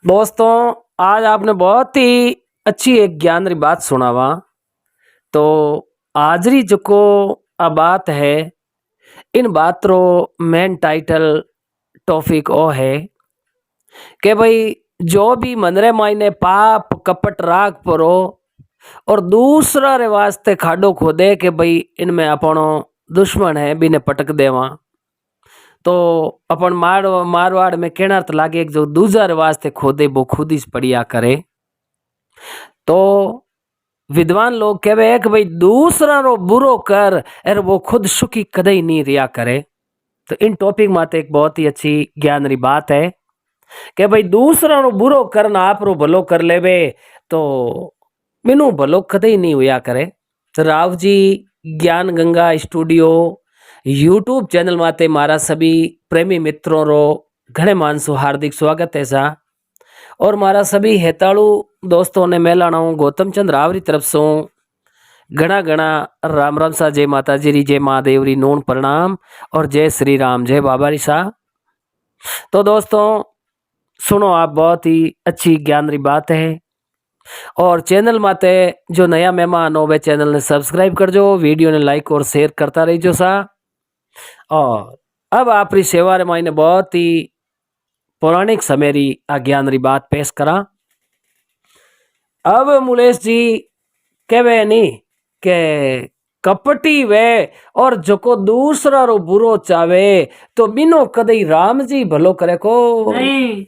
दोस्तों, आज आपने बहुत ही अच्छी एक ज्ञान री बात सुनावा। तो आज री जो को आ बात है, इन बात रो मेन टाइटल टॉपिक ओ है कि भाई जो भी मनरे मायने पाप कपट राग परो और दूसरा रे वास्ते खाडो खोदे कि भाई इनमें अपनो दुश्मन है बिने पटक देवा। तो अपन मारवाड़ में कहना तो लागे जो दूसरा रे वास्ते खोदे वो खुद ही पड़िया करे। तो विद्वान लोग कहवे है कि भाई दूसरा रो बुरो कर और वो खुद सुखी कदई नहीं रिया करे। तो इन टॉपिक माते एक बहुत ही अच्छी ज्ञान री बात है कि भाई दूसरा रो बुरो करना आप रो भलो कर लेवे तो बिनु भलो कदई नहीं हुआ करे। तो राव जी ज्ञान गंगा स्टूडियो यूट्यूब चैनल माते मारा सभी प्रेमी मित्रों रो घणे मानसो हार्दिक स्वागत है सा। और मारा सभी हेताड़ू दोस्तों ने मेलाना गौतम चंद राव री तरफ से घना घना राम राम सा। जय माता जी री, जय महादेव री, नून प्रणाम और जय श्री राम, जय बाबा री सा। तो दोस्तों सुनो, आप बहुत ही अच्छी ज्ञान री बात है। और चैनल माते जो नया मेहमान हो वे चैनल ने सब्सक्राइब कर जो, वीडियो ने लाइक और शेयर करता रहिजो सा। और अब आप री सेवा रे मायने बहुत ही पौराणिक समय री आ ज्ञान री बात पेश करा। अब मुलेश जी कहवे नहीं के कपटी वे और जको दूसरा रो बुरो चावे तो बिनो कदई राम जी भलो करे को नहीं।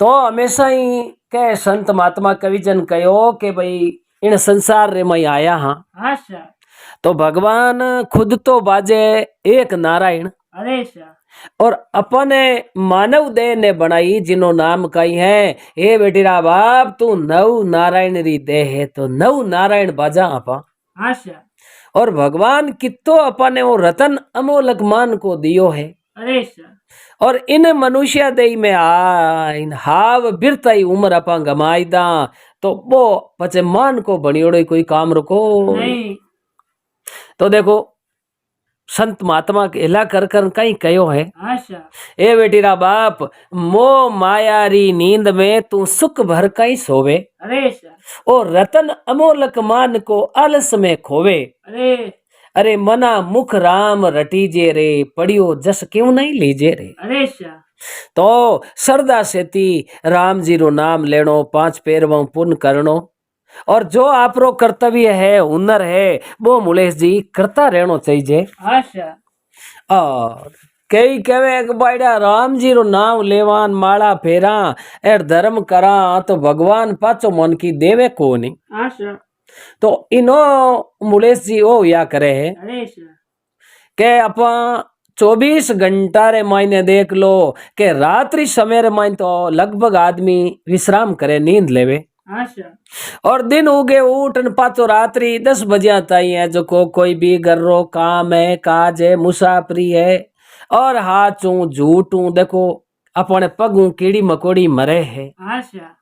तो हमेशा ही के संत महात्मा कविजन कहो कि भाई इन संसार रे मैं आया हाँ। अच्छा। तो भगवान खुद तो बाजे एक नारायण अरे सा। और अपने मानव देह ने बनाई जिनो नाम कही है, हे बेटीरा बाप तू नव नारायण री देह है तो नव नारायण बाजा आपा। अच्छा। और भगवान कितो अपने वो रतन अमोलक मान को दियो है। अरे सा। और इन मनुष्य देह में आ इन हाव बिरताई उम्र अपा गमाई दा तो वो पचे मान को बनियोड़ो कोई काम रुको नहीं। तो देखो संत महात्मा एला कर कहीं कहो है, अच्छा। ए बेटीरा बाप मो माया री नींद में तू सुख भर कहीं सोवे अरे सा। ओ रतन अमोलक मान को आलस में खोवे। अरे अरे मना मुख राम रटीजे रे पड़ियो जस क्यों नहीं लीजे रे। अरे सा। तो सरदा सेती राम जी रो नाम लेनो, पांच पेरवा पुण्य करनो और जो आपरो कर्तव्य है हुनर है वो मुलेश जी करता रहनो चाहिए। अच्छा। और कई कहे कि बाइडा राम जी रो नाम लेवान माला फेरा एर धर्म करा तो भगवान पाचो मन की देवे को नहीं। अच्छा। तो इनो मुलेश जी ओ या करे है अरे सा। के अपा 24 घंटा रे मायने देख लो के रात्रि समय रे मायने तो लगभग आदमी विश्राम करे, नींद लेवे। अच्छा। और दिन उगे उठन पातो रात्रि 10 बजे ताई है जो कोई भी घर रो काम है, काज है, मुसाफरी है और हाथों झूठू देखो अपने पगू कीड़ी मकोड़ी मरे है। अच्छा।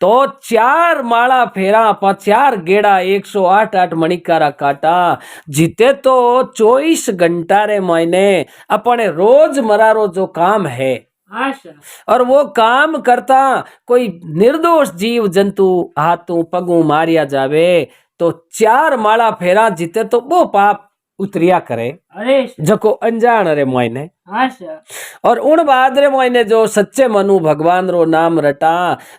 तो 4 माला फेरा पा 4 गेड़ा 108 मणिकारा काटा जीते तो 24 घंटा रे मायने अपने रोज मरारो जो काम है अच्छा। और वो काम करता कोई निर्दोष जीव जंतु हाथों पगू मारिया जावे तो 4 माला फेरा जीते तो वो पाप उतरिया करे अरे सा। जको अनजान रे मायने। अच्छा। और उन बाद रे मायने जो सच्चे मनु भगवान रो नाम रटा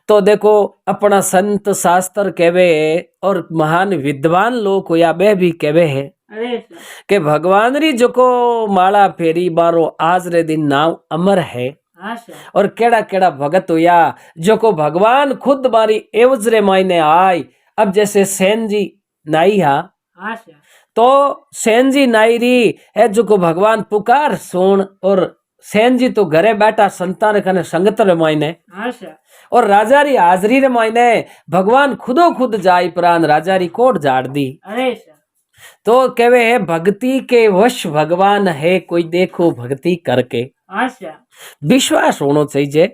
तो देखो अपना संत शास्त्र कहवे और महान विद्वान लोग या बे भी कहवे है अरे सा। कि भगवान री जको माला फेरी बारो आज रे दिन नाम अमर है। अच्छा। और केड़ा केड़ा भगत हुआ जो को भगवान खुद मारी एवज रे मायने आई। अब जैसे सेन जी नाई हा अच्छा। तो सेन जी नाईरी है जो को भगवान पुकार सुन और सेन जी तो घरे बैठा संतान कने संगत रे मायने। अच्छा। और राजा री हाजरी रे मायने भगवान खुदो खुद जाई प्राण राजा री कोट झाड़ दी। अरे सा। तो कहवे है भक्ति के वश भगवान है कोई देखो भक्ति करके। अच्छा। विश्वास होना चाहिए।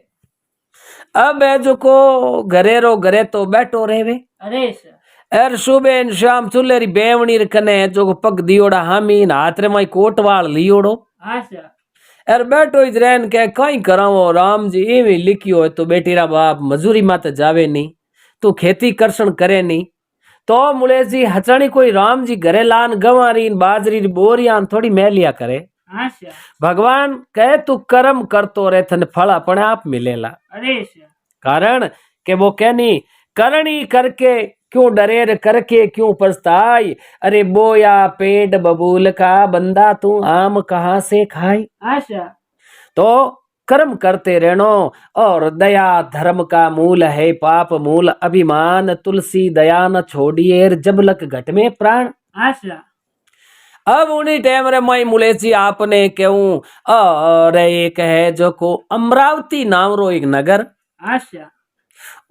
अब है जो को घरे रो घरे तो बैठो रेवे अरे सा। एर सुबह शाम चूल्हे री बेवणी रे कने जो को पग दियोड़ा हामी हाथ रे माई कोट वाल लियोड़ो। अच्छा। अरे बैठो इज रहन के कई करावो राम जी एवी लिखियो है तो बेटीरा बाप मजूरी माते जावे नहीं तू खेती करसन करे नहीं तो मुले जी हचणी कोई राम जी घरे लान गंवारी न बाजरी री बोरियां न थोड़ी मेलिया करे। हाँ सर। भगवान कहे तू कर्म करतो रे थने फल अपने आप मिलेला। अरे सर। कारण के वो कहनी करनी करके क्यों डरेर करके क्यों पछताई, अरे बोया पेट बबूल का बंदा तू आम कहाँ से खाई। हाँ सर। तो कर्म करते रहनो और दया धर्म का मूल है पाप मूल अभिमान तुलसी दया न छोड़िए जब लक घट में प्राण। हाँ सर। अब उन्हीं टाइम रे माई मुलेसी आपने क्यों और एक है जो को अमरावती नाम रो एक नगर। हाँ सर।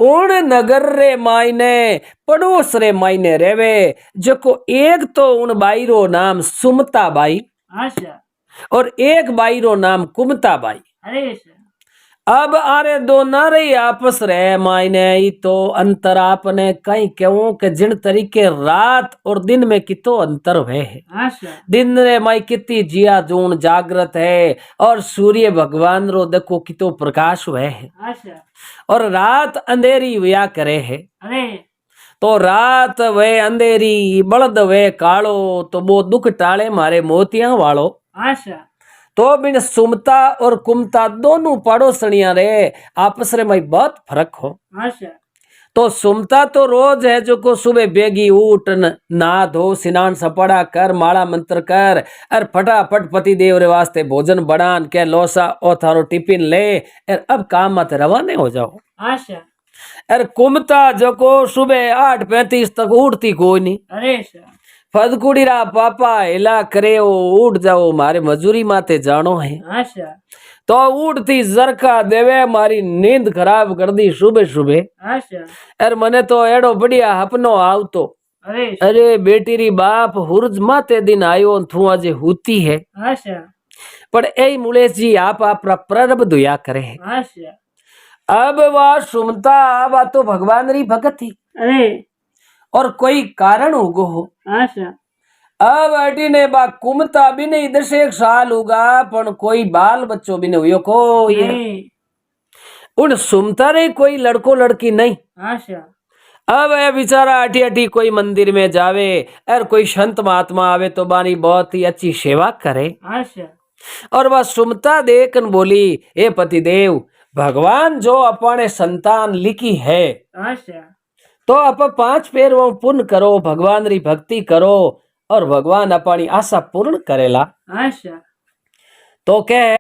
उन नगर रे मायने पड़ोस रे मायने रेवे जो को एक तो उन बाई रो नाम सुमता बाई हाँ सर। और एक बाई रो नाम कुमता बाई। अरे सर। अब आरे दो ना रही आपस रे मायने ई तो अंतर आपने कहीं क्यों के जिन तरीके रात और दिन में कितो अंतर हुए है। हाँ सर। दिन रे माई कितनी जिया जून जागृत है और सूर्य भगवान रो देखो कितो प्रकाश हुए है हाँ सर। और रात अंधेरी हुआ करे है। अरे तो रात वे अंधेरी बलद वे कालो तो वो दुख टाले मारे मोतिया वालो। हाँ सर। तो बिन सुमता और कुमता दोनों पड़ोसनिया रे आपस रे में बहुत फर्क हो। हाँ सर। तो सुमता तो रोज है जो को सुबह बेगी उठ नहा धो स्नान सपड़ा कर माला मंत्र कर और फटाफट पति देव रे वास्ते भोजन बनान के लोसा और थारो टिफिन ले और अब काम मत रवाने हो जाओ। हाँ सर। अरे कुमता जो को सुबह 8:35 तक उठती कोई नहीं। अरे सर। फदकुड़ी रा पापा हिला करे उठ जाओ मारे मजूरी माते जानो है। हाँ सर। तो उठती जरका देवे मारी नींद खराब कर दी सुबह सुबह। हाँ सर। अरे मने तो एडो बढ़िया हपनो आवतो, अरे सर। अरे बेटी री बाप हुरज माते दिन आयो थू आज हुती है हाँ सर। पर ए मुलेश जी आप प्रारब्ध दुया करे है। हाँ सर। अब वह सुमता बा तो भगवान री भगत थी अरे और कोई कारण उगो हो। हाँ सर। अब अटी ने बा कुमता भी नहीं 10 साल होगा पण कोई बाल बच्चों भी नहीं हुयो कोई नहीं। उन सुमता रे कोई लड़को लड़की नहीं। हाँ सर। अब ये बेचारा अटी अटी कोई मंदिर में जावे और कोई संत महात्मा आवे तो बानी बहुत ही अच्छी सेवा करे। हाँ सर। और वह सुमता देखन बोली हे पति देव भगवान जो अपने संतान लिखी है हाँ सर। तो आप 5 पैर वो पुण्य करो भगवान री भक्ति करो और भगवान अपनी आशा पूर्ण करेला। हाँ सर। तो कह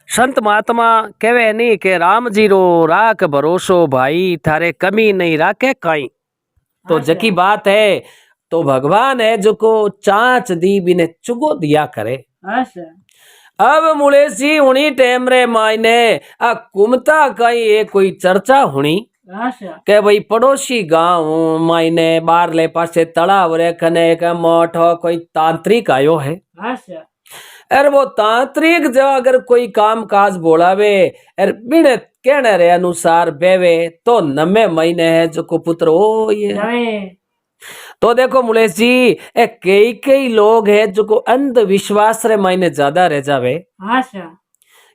संत महात्मा कहवे नहीं के राम जी रो राख भरोसो भाई थारे कमी नहीं राखे काई। तो हाँ जकी सर। बात है तो भगवान है जो को चांच दी बिने चुगो दिया करे। हाँ सर। अब मुलेसी उन्हीं टाइम रे मायने आ कुमता कई एक कोई चर्चा हुनी हाँ सर। के भाई पड़ोसी गांव मायने बारले पासे तलाव रे कने एक मठ कोई तांत्रिक आयो है। हाँ सर। अरे वो तांत्रिक जो अगर कोई काम काज बोलावे अरे बिने कहने रे अनुसार बेवे तो 9 महीने है जो को पुत्र हो ये। अरे तो देखो मुलेश जी ए कई कई लोग है जो को अंधविश्वास रे मायने ज्यादा रह जावे। हाँ सर।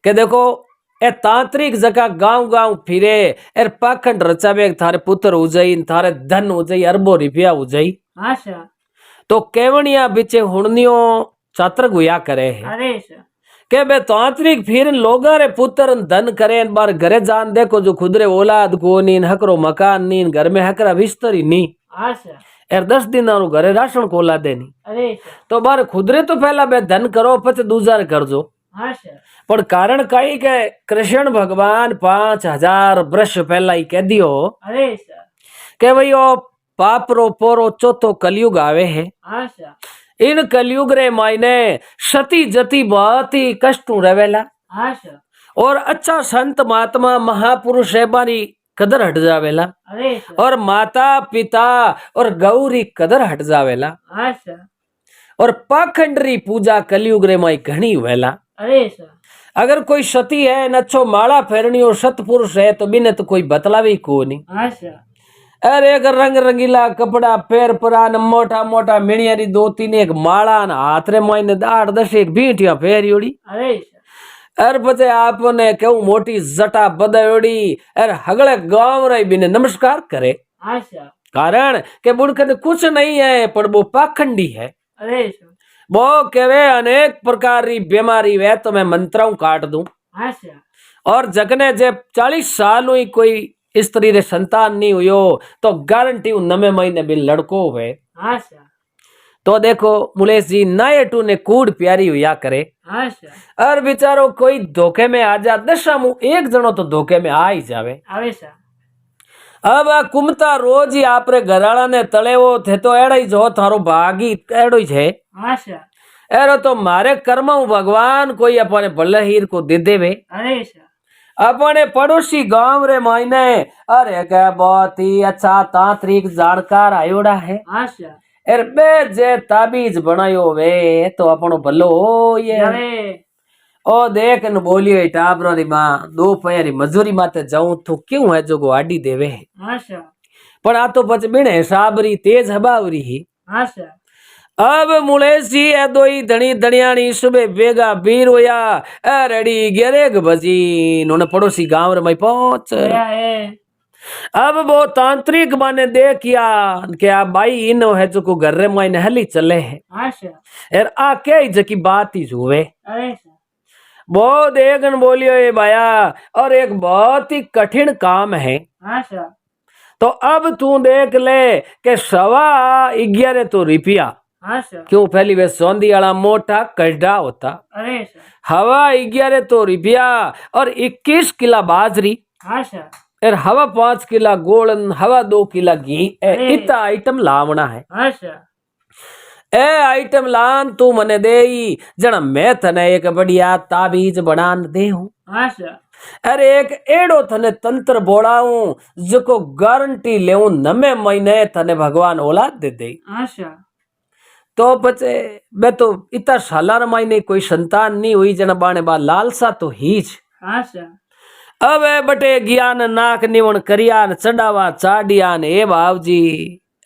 के देखो ए तांत्रिक जगह गांव गांव फिरे एर पाखंड रचावे थारे पुत्र हो जाई थारे धन हो जाई अरबों रुपया हो जाई। हाँ सर। तो केवनिया बिचे हुणनियो छात्र गुया करे है अरे सर। के बे तांत्रिक फिर लोगा रे पुत्र धन करे बार घरे जान देखो जो खुदरे औलाद को नीन हकरो मकान नीन घर में हकरा बिस्तर ही नी। हाँ सर। एर 10 दिन घरे राशन को ला देनी अरे सर। तो बार खुदरे तो पहला बे धन करो पछ दूसरा कर जो। हाँ सर। पर कारण कई के कृष्ण भगवान 5000 वर्ष पहला ही कह दियो अरे सर। के भाई ओ पाप रो पोरो चौथो कलयुग आवे है। हाँ सर। इन कलयुग रे मायने सती जती बहुत ही कष्ट रहेला हाँ सर। और अच्छा संत महात्मा महापुरुष है बारी कदर हट जावेला अरे सर। और माता पिता और गौरी कदर हट जावेला हाँ सर। और पाखंडरी पूजा कलयुग रे माई घणी हुएला। अरे सर। अगर कोई सती है नच्छो माला फेरनी और सतपुरुष है तो बिने तो कोई बतलावे को नहीं। हाँ सर। अरे अगर रंग रंगीला कपड़ा पैर परान मोटा मोटा मिणियारी 2-3 एक माला न हाथ रे मायने 8-10 एक बीटिया फेरियोड़ी। अरे सर। अर पछे आपने केवू मोटी जटा बदयोड़ी अर हगले गांव रही बिने नमस्कार करे। हाँ सर। कारण के बुड़कत कुछ नहीं है पर वो पाखंडी है। अरे सर। वो कहे अनेक प्रकार की बीमारी वे तो मैं मंत्राओं काट दूं। हाँ सर। और जगने जे 40 साल हुई कोई स्त्री रे संतान नहीं हुयो तो गारंटी 9 महीने भी लड़को हुए। हाँ सर। तो देखो मुलेश जी नाये टू ने कूड़ प्यारी हुआ करे। हाँ सर। और बेचारो कोई धोखे में आ जा दशामू एक जनो तो धोखे में आ ही जावे। आवे सर। अब आ कुमता रोज ही आपरे घराड़ा ने तळेवो थे तो एड़ा ही जो थारो भागी एड़ो ही छे। हाँ सर। एरो तो मारे कर्म भगवान कोई अपने भले हीर को दे देवे। अरे सर। अपने पड़ोसी गांव रे मायने अरे क्या बहुत ही अच्छा तांत्रिक जानकार आयोड़ा है। हाँ सर। एर बे जे ताबीज बनायो वे तो अपनो भलो हो ये। अरे ओ देख न बोलियो टाबरो री मां दो पैरी मजूरी माते जाऊं तो क्यों है जो गाड़ी देवे। हाँ सर। पण आ तो बच बिन हिसाब री तेज हबावरी ही। हाँ सर। अब मुलेश जी ए दोई धनी धनियाणी सुबह बेगा बीर होया रेडी 11 बजी उन्होंने पड़ोसी गांव रे में पहुंच। गया है। अब वो तांत्रिक माने देखिया कि आ भाई इनो है जो को घर रे मायने हली चले है। हाँ सर। एर आ के जकी बात ही जुवे। अरे सर। वो देखन बोलियो ये भाया और एक बहुत ही कठिन काम है। हाँ सर। तो अब तू देख ले कि 11.25 तो रुपया। हाँ सर। क्यों पहली वे सौंदी वाला मोटा कड़ा होता। अरे सर। हवा 11 तो रुपया और 21 किला बाजरी हाँ सर। और हवा 5 किला गोलन हवा 2 किला घी अरे। इतना आइटम लावना है। हाँ सर। ए आइटम लान तू मने दे जना मैं थने एक बढ़िया ताबीज बनान दे हूं। हाँ सर। अरे एक एड़ो थने तंत्र बोलाऊं जो गारंटी लेऊं 9 महीने थने भगवान औलाद दे दे। हाँ सर। तो बचे मैं तो इतना सालार मायने कोई संतान नहीं हुई जना बाने बा लालसा तो हीच। हाँ सर। अब बटे ज्ञान नाक निवण करियान चढ़ावा चाडियान ए भाव जी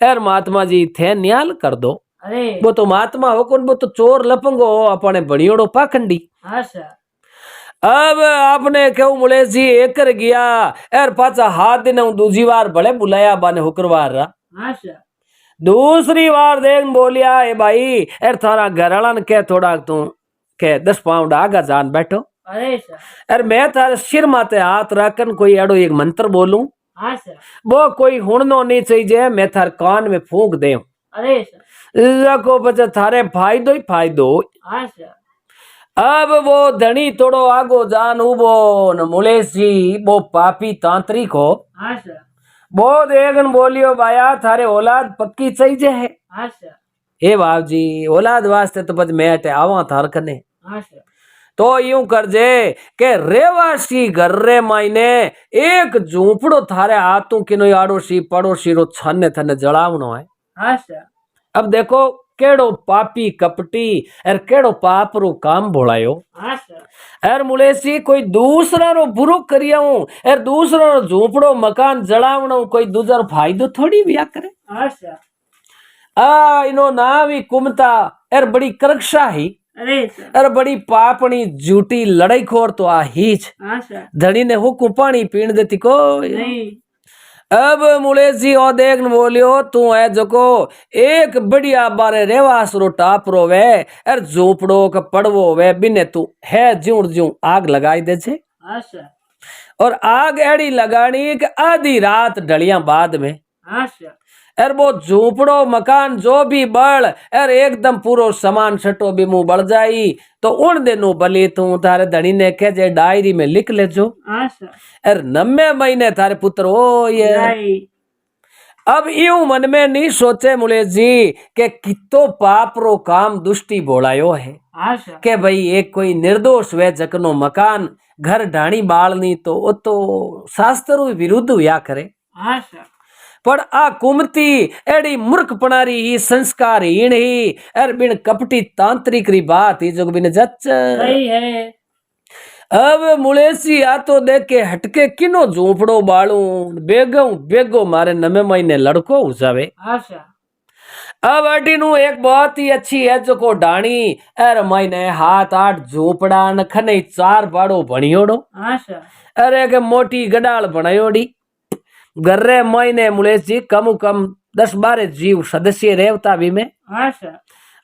एर महात्मा जी थे न्याल कर दो। अरे वो तो महात्मा हो कौन वो तो चोर लपंगो हो अपने बड़ियोड़ो पाखंडी। हाँ सर। अब आपने क्यों मुलेश जी एक कर गया एर पाचा हाथ दिन दूसरी बार बड़े बुलाया बाने हुक्रवार रा। हाँ सर। दूसरी बार देख बोलिया ए भाई एर थारा घरवाला ने कह थोड़ा तू के 10 पाउंड आगा जान बैठो। अरे सर। अरे मैं थारे सिर माते हाथ रखन कोई एड़ो एक मंत्र बोलूं हाँ सर। वो कोई हुणनो नहीं चाहिए मैं थार कान में फूंक दे। अरे सर। को बचे थारे फायदो ही फायदो। हाँ सर। अब वो धनी थोड़ो आगो जान उबो न मुलेश जी वो पापी तांत्रिक हो। हाँ सर। वो देखन बोलियो भाया थारे औलाद पक्की चाहिए है। हाँ सर। हे बाप जी औलाद वास्ते तो बस मैं अटे आवा थार कने। हाँ सर। तो यूं कर जे के रेवासी घर रे मायने एक झूपड़ो थारे हाथों किनो आड़ोसी पड़ोसी रो छाने थने जलावनो है। हाँ सर। अब देखो केड़ो पापी कपटी और केड़ो पाप रो काम भोलायो। हाँ सर। एर मुलेश जी कोई दूसरा रो बुरो करियाऊं एर दूसरा रो झूपड़ो मकान जलावनो कोई दूसरा फायदो थोड़ी बिया करे। हाँ सर। आ इनो नाम ही कुमता एर बड़ी करक्षा ही अरे सर। एर बड़ी पापनी झूठी लड़ाई खोर तो आ हीच। हाँ सर। धनी ने हुक्म पानी पीण देती को नहीं। अब मुलेश जी और देख बोलियो तू है जको एक बढ़िया बारे रेवास रो टाप रो वे अर झोपड़ो का पड़वो वे बिने तू है ज्यूं ज्यूं आग लगाई दे छे। हाँ सर। और आग एड़ी लगानी कि आधी रात ढलिया बाद में। हाँ सर। अर वो झोपड़ो मकान जो भी बढ़ अर एकदम पूरो सामान छटो भी मुंह बढ़ जाई तो उन दिनों भली तू तारे धनी ने कह जे डायरी में लिख ले जो। हाँ सर। अर 9 महीने थारे पुत्र हो ये। नहीं। अब यूं मन में नहीं सोचे मुलेश जी के कितो पाप रो काम दुष्टि बोलायो है। हाँ सर। के भाई एक कोई निर्दोष वे जकनो मकान घर ढाणी बालनी तो वो तो शास्त्र विरुद्ध हुआ करे। हाँ सर। पर आ कुमती एड़ी मूर्खपणारी ही संस्कार हीन ही अर बिन कपटी तांत्रिक री बात ही जो बिन जच सही है। अब मुलेशी आ तो देख के हटके किनो झूपड़ो बालू बेगो बेगो मारे 9 महीने लड़को हो जावे। हाँ सर। अब अटीनू एक बहुत ही अच्छी है जो को डाणी अरे मैंने हाथ आठ झोपड़ा न खने चार बाड़ो भणियोड़ो आशा अरे के मोटी गडाल बनायोड़ी घरे मैंने मुलेश जी कम 10-12 जीव सदस्य रेवता भी में आशा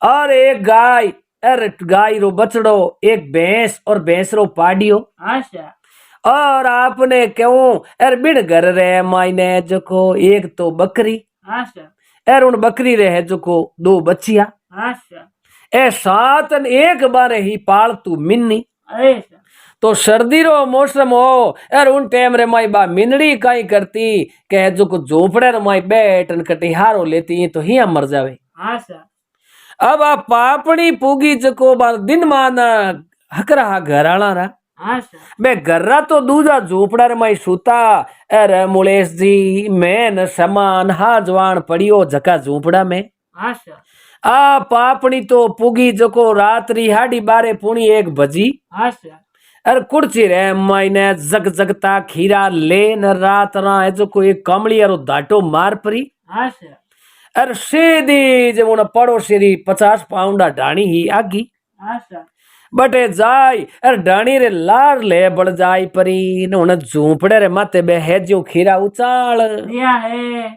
और एक गाय अरे गाय रो बछड़ो एक भैंस और भैंस रो पाडियो आशा और आपने क्यों अरे बिन घर रे मायने जो को एक तो बकरी आशा एर उन बकरी रे है जो को 2 बच्चिया आशा ए 7 न एक बारे ही पालतू मिन्नी अरे सा तो सर्दी रो मौसम हो यार उन टाइम रे माई बा मिनड़ी काई करती के जो को झोपड़े रे माई बैठ न कटिहारो लेती तो हिया मर जावे आशा अब आ पापड़ी पूगी जको बा दिन मान हकरा घराला रा आशा बे घर्रा तो दूजा झोपड़ा रे माई सूता अरे मुलेश जी मैं न समान हा जवान पड़ियो जका झोपड़ा में आशा आ पापड़ी तो पूगी जको रात्रि 12:30 पुणी 1 बजी आशा अरे कुर्सी रे मायने जग जगता खीरा ले न रात रा है जो कोई कमली अरो दाटो मार परी आशा अरे सीधी जब उन पड़ोसी री 50 पाउंडा डाणी ही आगी आशा बटे जाय अरे डाणी रे लार ले बड़ जाय परी न उन झूपड़े रे माथे बे है जो खीरा उचाल दिया है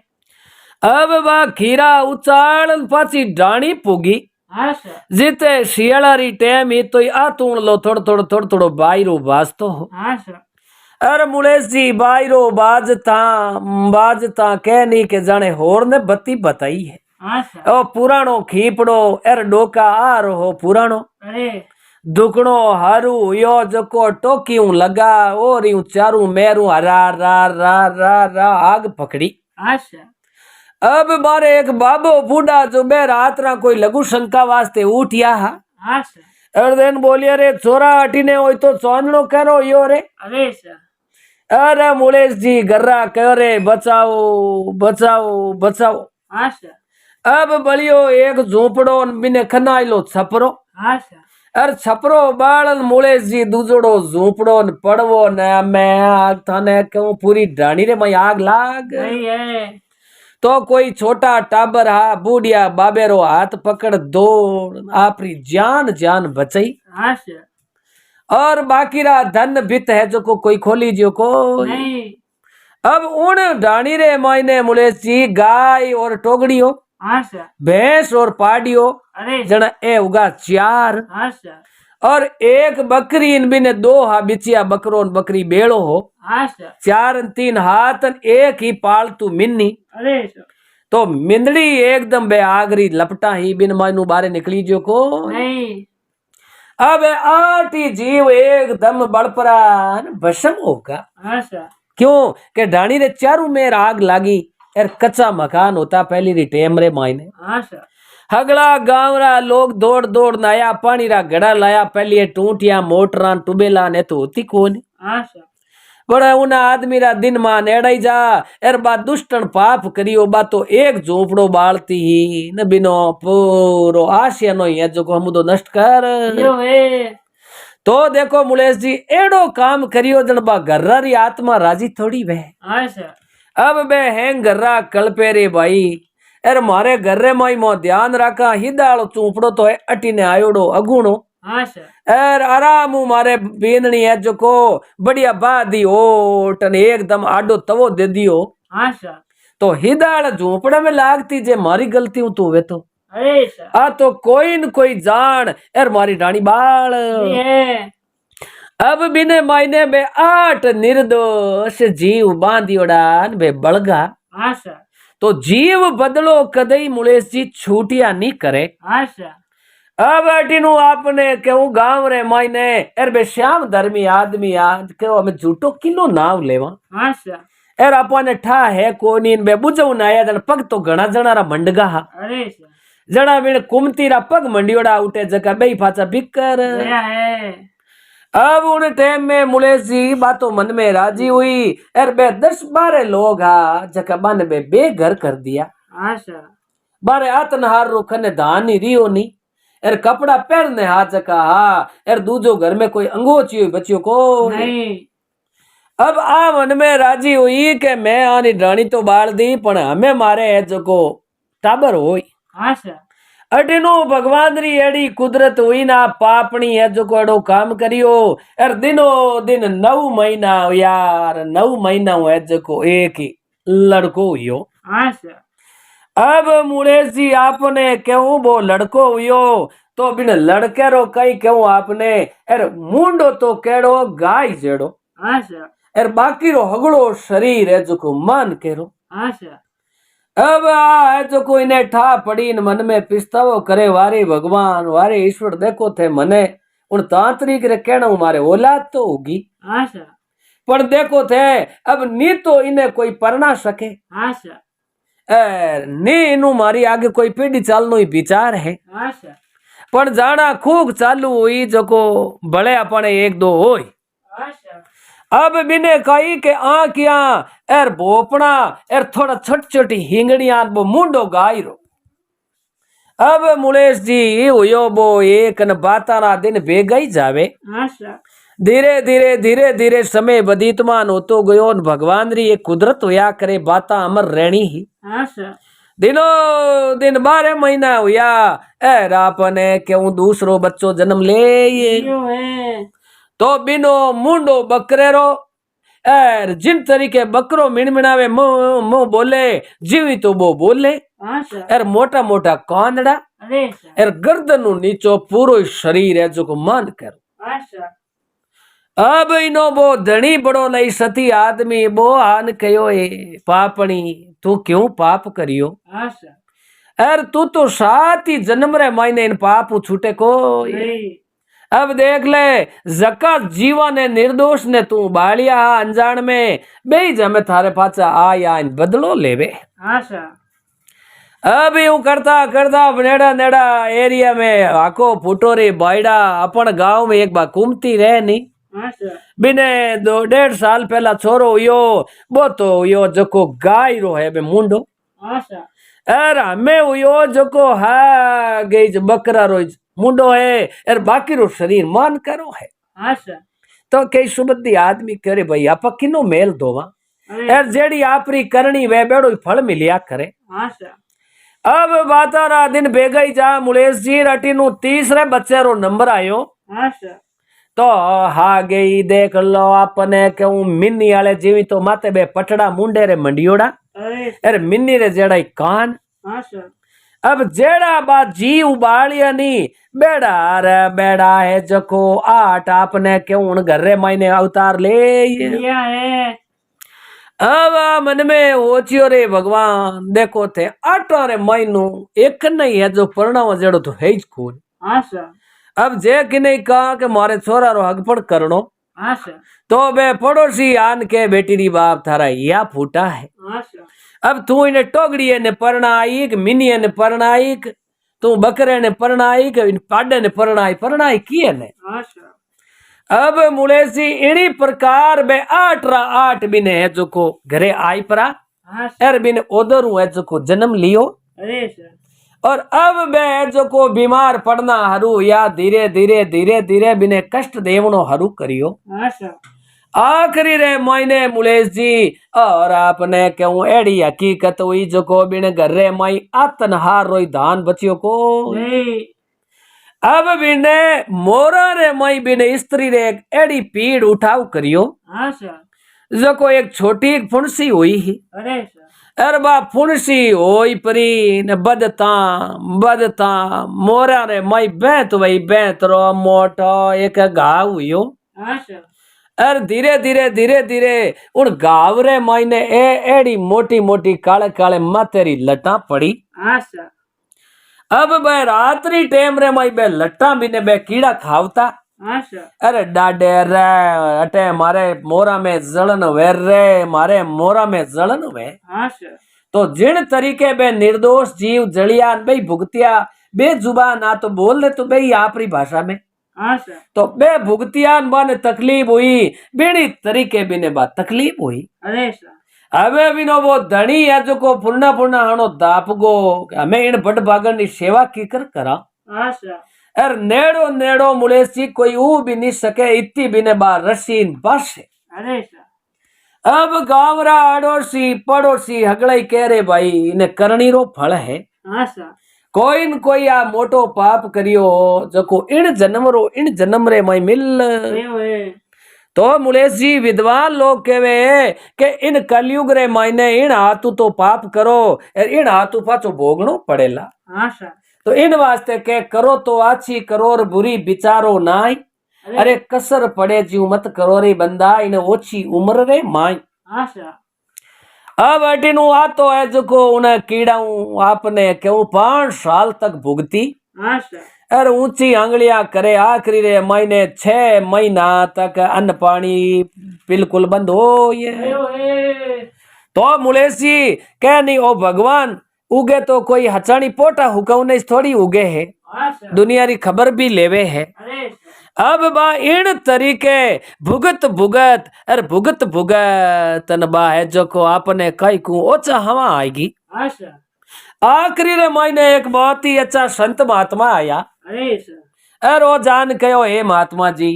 अब बा खीरा उचाल पाची डाणी पुगी आशा जिते शियाळारी टाइम ही तो आ तूण लो थोड़ो बायरो वास्तो हो आशा अरे मुलेश जी बायरो बाजता कह नहीं के जाने होर ने बत्ती बताई है आशा ओ पुराणो खीपड़ो एर डोका आ रहो पुराणो अरे दुकड़ो हारू यो जको टोकियूं लगा और यूं चारू मेरू हरा रा रा रा रा आग पकड़ी आशा अब मारे एक बाबो बूढ़ा जो बे रात रा कोई लघु शंका वास्ते उठिया हा आशा अर्देन बोलिया रे छोरा हटीने होय तो चौंदनो करो यो रे अरे सा अरे मुलेश जी गर्रा कहो रे बचाओ बचाओ बचाओ आशा अब बलियो एक झोपड़ो बिने खनाइलो छपरो आशा अरे छपरो बाळन मुलेश जी दूजड़ो झोपड़ो न पड़वो न मैं आग थाने क्यों पूरी डाणी रे मैं आग लाग नहीं है तो कोई छोटा टाबर हा बूढ़िया बाबेरो हाथ पकड़ दौड़ आपरी जान जान बचाई आशा और बाकी रा धन भित है जो को कोई खोली जो को नहीं अब उन डाणी रे मायने मुलेश जी गाय और टोगड़ियो आशा भैंस और पाडियो अरे जना ए उगा 4 आशा और एक बकरी इन बिने 2 हा बिचिया बकरो न बकरी बेड़ो हो आशा 4 न 3 हाथ न एक ही पालतू मिन्नी अरे सा तो मिंदड़ी एकदम बे आगरी लपटा ही बिन मायनू बारे निकली जो को नहीं अब आटी जीव एकदम बड़परा भस्म होगा आशा क्यों के डाणी रे चारू में आग लागी यार कच्चा मकान होता पहली री टेम रे मायने आशा हगड़ा गांव रा लोग दौड़ दौड़ नाया पानी रा घड़ा लाया पहले टूटिया मोटरा टुबेला ने तो होती कौन आशा बड़ा उन आदमी रा दिन मान एड़ाई जा एर बा दुष्टन पाप करियो बा तो एक झोपड़ो बालती ही न बिनो पूरो आशिया नो है जो को हम तो नष्ट कर यो है तो देखो मुलेश जी एड़ो काम करियो जन बा गर्रा री आत्मा राजी थोड़ी वे आशा अब बे हैंग गर्रा कल्पे रे भाई एर मारे गर्रे माई मो ध्यान रखा हिदाड़ो चूपड़ो तो है अटीने आयोड़ो अगुणो आशा एर आराम मारे बीननी है जो को बढ़िया बादी ओट ने एकदम आडो तवो दे दियो आशा तो हिदाड़ झोपड़े में लागती जे मारी गलती हूं तो वे तो अरे सा आ तो कोई न कोई जान एर मारी डाणी बाल ये अब बिने मायने बे 8 निर्दोष जीव बांधियोड़ा बे बलगा आशा तो जीव बदलो कदई मुलेश जी छूटिया नहीं करे आशा अब अटीनु आपने क्यों गांव रे मायने एर बे श्याम धर्मी आदमी आज क्यों हमें झूठो किलो नाव लेवा आशा एर अपने ठा है कोनी बे बुझऊ ना आया जन पग तो घना जना रा मंडगा हा अरे सा जना बिन कुमती रा पग मंडियोड़ा उठे जका बेई फाचा बिकर गया है अब उन टाइम में मुलेश जी बातों मन में राजी हुई एर बे 10-12 लोग हा जका बन बे बेघर कर दिया आशा बारे आतनहार रो खने धान ही रियो नी एर कपड़ा पहनने हा जका हा एर दूजो घर में कोई अंगोची हुई बच्चियों को नहीं अब आ मन में राजी हुई के मैं आनी डाणी तो बाल दी पण हमें मारे है जो को टाबर होई हाँ सर अटिनो भगवान री एड़ी कुदरत हुई ना पापणी है जो को एड़ो काम करियो अर दिनो दिन 9 महीना यार 9 महीना है जो को एक ही लड़को हुयो। हाँ सर अब मुड़ेश जी आपने क्यों वो लड़को हुयो तो बिन लड़के रो कई क्यों आपने अर मुंडो तो केड़ो गाय जेड़ो हाँ सर अर बाकी रो हगड़ो शरीर है जो को मन केरो। हाँ सर अब आ है जो कोई ने ठा पड़ी न मन में पिस्तावो करे वारे भगवान वारे ईश्वर देखो थे मने उन तांत्रिक रे कहना मारे औलाद तो होगी हाँ सर पर देखो थे अब नी तो इन्हें कोई परना सके हाँ सर नी इनु मारी आगे कोई पीढ़ी चालनो ही विचार है हाँ सर पण जाना खूब चालू हुई जो को बड़े अपने एक दो होई। हाँ सर अब बिने कही के आंखिया एर भोपड़ा एर थोड़ा छोटी छोटी हिंगड़िया वो मुंडो गायरो। अब मुलेश जी हुयो बो एक न बातारा दिन बेगा ही जावे। हाँ सर धीरे धीरे समय बदीतमान होतो गयो न भगवान री एक कुदरत होया करे बाता अमर रहनी ही। हाँ सर दिनो दिन 12 महीना हुआ एर आपने क्यों दूसरो बच्चो जन्म ले ये यो है तो बिनो मुंडो बकरेरो एर जिन तरीके बकरो मिणमिणावे मुंह मुंह बोले जीवी तो वो बोले हाँ सर एर मोटा मोटा कांदड़ा अरे सर एर गर्दन नु नीचो पूरो शरीर है जो को मान कर। हाँ सर अब इनो वो धनी बड़ो लई सती आदमी वो आन कयो ए पापणी तू क्यों पाप करियो हाँ सर एर तू तो 7 ही जन्म रे मायने इन पाप छूटे को। अरे अब देख ले जका जीवा ने निर्दोष ने तू बालिया अनजान में बेई जमे थारे पाचा आया इन बदलो लेवे। हाँ सर अब यूं करता करता नेड़ा नेड़ा एरिया में आको फुटोरी बायड़ा अपन गांव में एक बार घूमती रहे नहीं हाँ सर बिने 2-1.5 साल पहला छोरो हुयो वो तो हुयो जको गाय रो है बे मुंडो हाँ सर अर हमें हुयो जको हा गई जो बकरा रो मुंडो है अर बाकी रो शरीर मान करो है। हाँ सर तो कई सुबुद्धि आदमी करे भाई आप किनो मेल दोवा अरे अर जेड़ी आपरी करनी वे बेड़ो फल मिलिया करे। हाँ सर अब बातारा दिन बेगा ही जा मुलेश जी रटी नु तीसरे बच्चे रो नंबर आयो हाँ सर तो हा गई देख लो आपने क्यों मिन्नी वाले जीवी तो माते बे पटड़ा मुंडे रे मंडियोड़ा अरे अरे मिन्नी रे जेड़ा कान हाँ सर अब जेड़ा बात जी उबालिया नी बेड़ा रे बेड़ा है जको आठ आपने क्यों घर रे मायने अवतार ले लिया है अब मन में ओचियो रे भगवान देखो थे 8 रे महीनू एक नहीं है जो परणावा जेड़ो तो है कौन। हाँ सर अब जे कि नहीं कहा कि मारे छोरा रो हगपड़ करनो हाँ सर तो बे पड़ोसी आन के बेटी री बाप थारा या फूटा है। हाँ सर अब तू इन्हें टोगड़ी ने परणाई मिनी ने परणाई तू बकरे ने परणाई पाडे ने परणाई किए ने। हाँ सर अब मुलेसी इनी प्रकार बे 8 बिने है जो को घरे आई परा हाँ सर एर बिने ओदर है जो को जन्म लियो अरे सर और अब बे जो को बीमार पड़ना हरू या धीरे धीरे बिने कष्ट देवनो हरू करियो। हाँ सर आखिरी रे महीने मुलेश जी और आपने क्यों एड़ी हकीकत हुई जो को बिने घर रे माई आतन हार रोई धान बचियो को नहीं अब बिने मोरा रे माई बिने स्त्री रे एक एड़ी पीड़ उठाव करियो हाँ सर जो को एक छोटी फुंसी हुई ही अरे सर अरे बा फुंसी होई परी न बदता मोरा रे माई बैंत वही बैंत रो मोटो एक घाव हुयो। हाँ सर अरे धीरे धीरे उन गावरे मायने एड़ी मोटी मोटी काले काले मातेरी लटा पड़ी। हाँ सर अब बे रात्रि टेम रे माई बे लटा बिने बे कीड़ा खावता। हाँ सर अरे डाडे रे अटे मारे मोरा में जलन वे रे मारे मोरा में जलन वे। हाँ सर तो जिन तरीके बे निर्दोष जीव जलिया बे भुगतिया बेजुबान ना तो बोल दे तो बे आपरी भाषा में हाँ सर तो बे भुगतियान बने तकलीफ हुई बीड़ी तरीके बिने बात तकलीफ हुई। अरे सर हमें बिनो वो धनी है जो को पूर्णा हणो दाप गो हमें इन बड़ भागन की सेवा की करा। हाँ सर अर नेड़ो मुलेसी कोई ऊ भी नहीं सके इतनी बिने बार रसी बस। अरे सर अब गावरा अड़ोसी पड़ोसी हगड़ाई कह रहे भाई इन्हें करनी रो फल है। हाँ सर कोई न कोई आ मोटो पाप करियो जको इन जन्म रे माई मिल। एवं है तो मुलेश जी विद्वान लोग कहवे के इन कलयुग रे मायने इन हाथू तो पाप करो और इन हाथू पाछो भोगनो पड़ेला। हाँ सर तो इन वास्ते के करो तो अच्छी करो और बुरी विचारो नाई। अरे कसर पड़े जीव मत करो रे बंदा इन ओछी उम्र रे माई। हाँ सर अब अटीनु आतो है जो उन्हें कीड़ाऊ आपने क्यों 5 साल तक भुगती हाँ सर और ऊंची आंगलियां करे आखिरी रे महीने 6 महीना तक अन्न पानी बिल्कुल बंद हो ये। एवं है तो मुलेश जी कह नहीं ओ भगवान उगे तो कोई हचानी पोटा हुकौने थोड़ी उगे है हाँ सर दुनिया री खबर भी लेवे है। अरे सर अब बा इन तरीके भुगत भुगत और भुगत भुगत न बा है जो को आपने कई को ओचा हवा आएगी। हाँ सर आखिरी रे महीने एक बहुत ही अच्छा संत महात्मा आया अरे सर और वो जान कहो हे महात्मा जी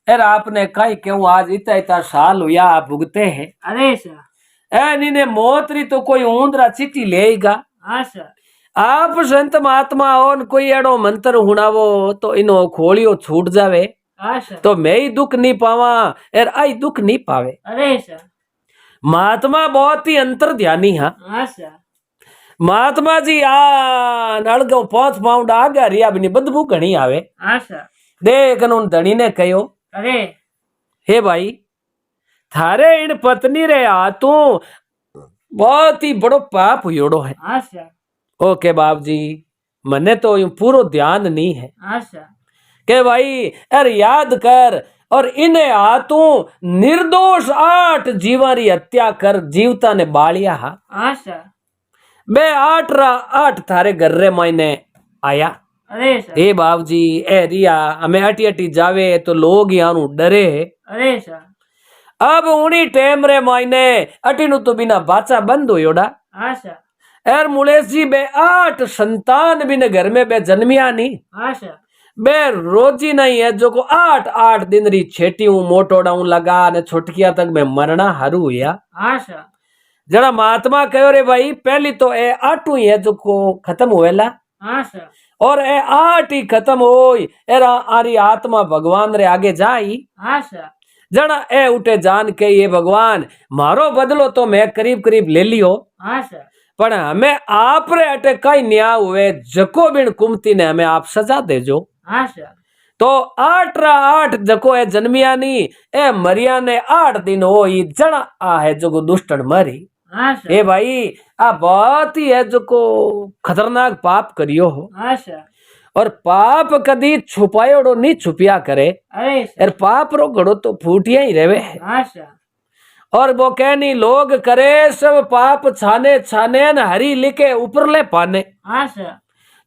अरे आपने कई क्यों आज इतना इतना साल हुआ आप भुगते हैं अरे सर ए नीने मौत री तो कोई ऊंदरा चिट्ठी लेगा। हाँ सर आप संत महात्मा हो न कोई एड़ो मंत्र हुणावो तो इनो खोलियो छूट जावे हाँ सर तो मैं ही दुख नहीं पावा और आई दुख नहीं पावे। अरे सर महात्मा बहुत ही अंतर ध्यानी हा। हाँ सर महात्मा जी आ नड़गो 5 पाउंड आगे रिया बनी बदबू घणी आवे। हाँ सर देख उन धनी ने कहो अरे हे भाई थारे इन पत्नी रे हाथों बहुत ही बड़ो पाप हुयोड़ो है। हाँ सर ओके बाप जी मने तो यूं पूरो ध्यान नहीं है हाँ सर के भाई अरे याद कर और इन्हें हाथों निर्दोष 8 जीवा री हत्या कर जीवता ने बालिया हा। हाँ सर बे 8 थारे घर रे मायने आया। अरे सर हे बाप जी ए रिया हमें अटी अटी जावे तो लोग यानू डरे है। अरे सर अब उनी टेम रे मायने अटीनु तो बिना बाचा बंद हो योड़ा हाँ सर एर मुलेश जी बे 8 संतान बिन घर में बे जन्मिया नहीं हाँ सर बे रोजी नहीं है जो को 8 दिन री छेटी मोटोड़ा लगा ने छोटकिया तक में मरना हरू हुआ। हाँ सर जरा महात्मा कहो रे भाई पहली तो ए 8 ही है जो को खत्म हुएला हाँ सर और ए 8 ही खत्म होई एरा आरी आत्मा भगवान रे आगे जाई। हाँ सर जरा ए उठे जान के ये भगवान मारो बदलो तो मैं करीब करीब ले लियो हाँ सर पर हमें आप रे अटे कई न्याय हुए जको बिन कुमती ने हमें आप सजा देजो। हाँ सर तो 8 जको है जन्मिया नी ए मरिया ने 8 दिन हो जड़ा आ है जो दुष्टन मरी। हाँ सर ए भाई आ बहुत ही है जो को खतरनाक पाप करियो हो हाँ सर और पाप कदी छुपायोड़ो नहीं छुपिया करे अरे और सर पाप रो घड़ो तो फूटिया ही रहे हाँ सर और वो कहनी लोग करे सब पाप छाने छाने न हरी लिखे ऊपर ले पाने। हाँ सर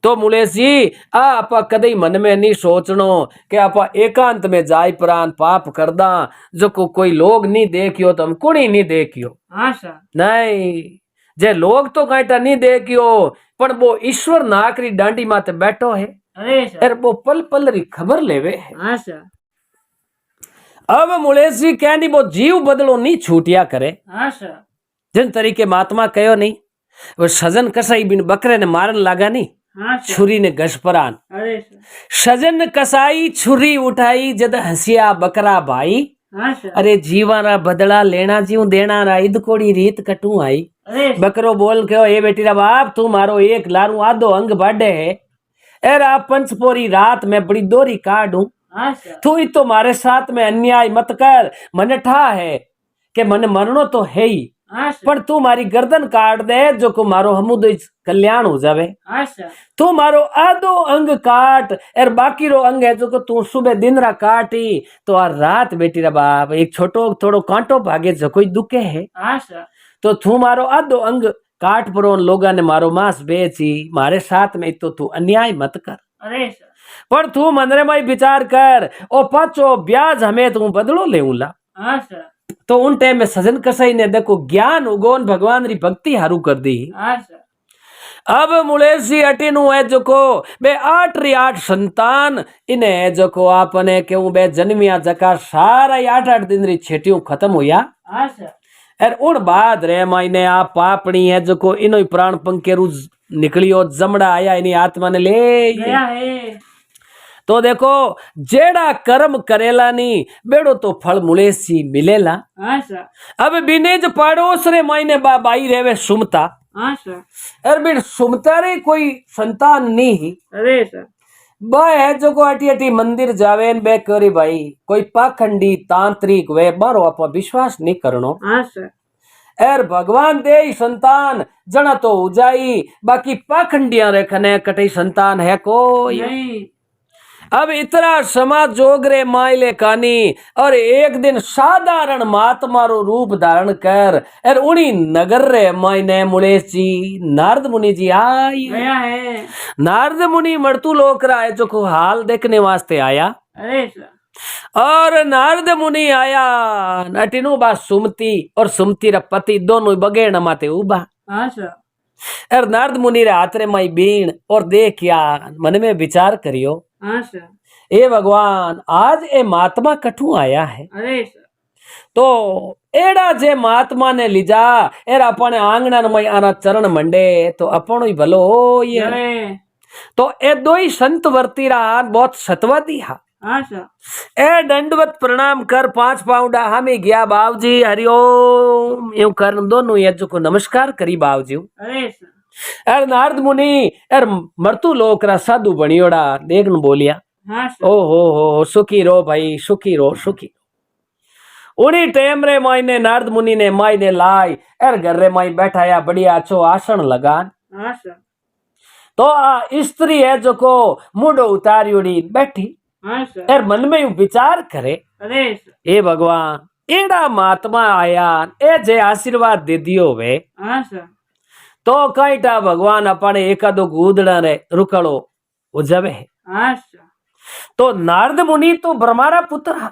तो मुलेश जी आप कदई मन में नहीं सोचनो कि आप एकांत में जाय प्राण पाप कर दा जो को कोई लोग नहीं देखियो तो हम कुणी नहीं देखियो हाँ सर नहीं जे लोग तो कहता नहीं देखियो पर वो ईश्वर नाकरी डांडी माते बैठो है अरे सर और वो पल पल री खबर लेवे है। हाँ सर अब मुलेश जी कहनी वो जीव बदलो नहीं छूटिया करे हाँ सर जिन तरीके महात्मा कहो नहीं वो सजन कसाई बिन बकरे ने मारन लागा नहीं हाँ सर छुरी ने घसपरान अरे सर सजन कसाई छुरी उठाई जद हंसिया बकरा भाई हाँ सर अरे जीवाना बदला लेना जीव देना ना ईद कोड़ी रीत कटू आई। अरे सर बकरो बोल के ए बेटी रा बाप तू मारो एक लारू आधो अंग बाडे है एर आप पंचपोरी रात में बड़ी दोरी काटू हाँ सर तू ही तो मारे साथ में अन्याय मत कर मन ठा है कि मन मरनो तो है ही हाँ सर पर तू मारी गर्दन काट दे जो को मारो हमू कल्याण हो जावे। हाँ सर तू मारो आधो अंग काट और बाकी रो अंग है जो को तू सुबह दिन रा काटी तो आ रात बेटी रा बाप एक छोटो थोड़ो कांटो भागे जो कोई दुखे है हाँ सर तो तू मारो आधो अंग काट परो लोगा ने मारो मांस बेची मारे साथ में तो तू अन्याय मत कर अरे सर पर तू मनरे में विचार कर ओ पाचो ब्याज हमें तू बदलो लेऊला। हाँ सर तो उन टाइम में सजन कसाई ने देखो ज्ञान उगोन भगवान री भक्ति हारू कर दी। हाँ सर अब मुलेश जी अटीनु है जो को बे 8 संतान इन्हें जो को आपने क्यों बे जन्मिया जका सारा 8 दिन री छेटियों खत्म हुआ। हाँ सर और उन बाद रे मायने आप पापणी है जो को इनो प्राण पंकेरु निकलियो जमड़ा आया इन्हीं आत्मा ने ले गया है। तो देखो जेड़ा कर्म करेला नी बेड़ो तो फल मुले सी मिलेला। हाँ सर। अब बिनेज पड़ोस रे मायने बाई रेवे सुमता। हाँ सर। अरे बिन सुमता रे कोई संतान नहीं। अरे सर। बा है जो को अटी अटी मंदिर जावे बे करी भाई कोई पाखंडी तांत्रिक वे बारो आप विश्वास नहीं करनो। हाँ सर। एर भगवान दे संतान जना तो उजाई बाकी पाखंडिया रे खने कटई संतान है कोई नहीं। अब इतना समाज जोगरे माइले कानी और एक दिन साधारण महात्मा रो रूप धारण कर और उनी नगर रे मायने मुलेश जी नारद मुनि जी आई। गया है। नारद मुनि मरतू लोक रहा है जो को हाल देखने वास्ते आया। अरे सर। और नारद मुनि आया नटिनु बा सुमती और सुमती रा पति दोनों बगेड़ माते उबा। हाँ सर। और नारद मुनि रे हाथ रे माई बीण और देखिया मन में विचार करियो। हाँ सर। ए भगवान आज ए महात्मा कठू आया है अरे सर। तो एड़ा जे महात्मा ने लीजा एर अपने आंगणा में आना चरण मंडे तो अपन ही भलो हो ये अरे। तो ए दो ही संत वर्ती रहा बहुत सतवादी हा। हाँ सर। ए दंडवत प्रणाम कर 5 पाउंडा हमें गया बाबूजी हरिओम यूं कर दोनों ये जो को नमस्कार करी बाबूजी। अरे सर। एर नारद मुनि एर मरतू लोक रा साधु बनियोड़ा देखन बोलिया। हाँ सर। ओ हो सुखी रो भाई सुखी रो सुखी। उन्हीं टेम रे मायने नारद मुनि ने मायने लाई एर घर रे माई बैठाया बढ़िया अच्छो आसन लगान। हाँ सर। तो आ स्त्री है जो को मुंडो उतारियोड़ी बैठी हाँ सर। एर मन में यूं विचार करे। अरे सर। ए भगवान एड़ा महात्मा आया ए जे आशीर्वाद दे दियो वे। हाँ सर। तो कईटा भगवान अपने एकादो गूदड़ा रे रुकड़ो उजवे। हाँ सर। तो नारद मुनि तो ब्रह्मारा पुत्र हा।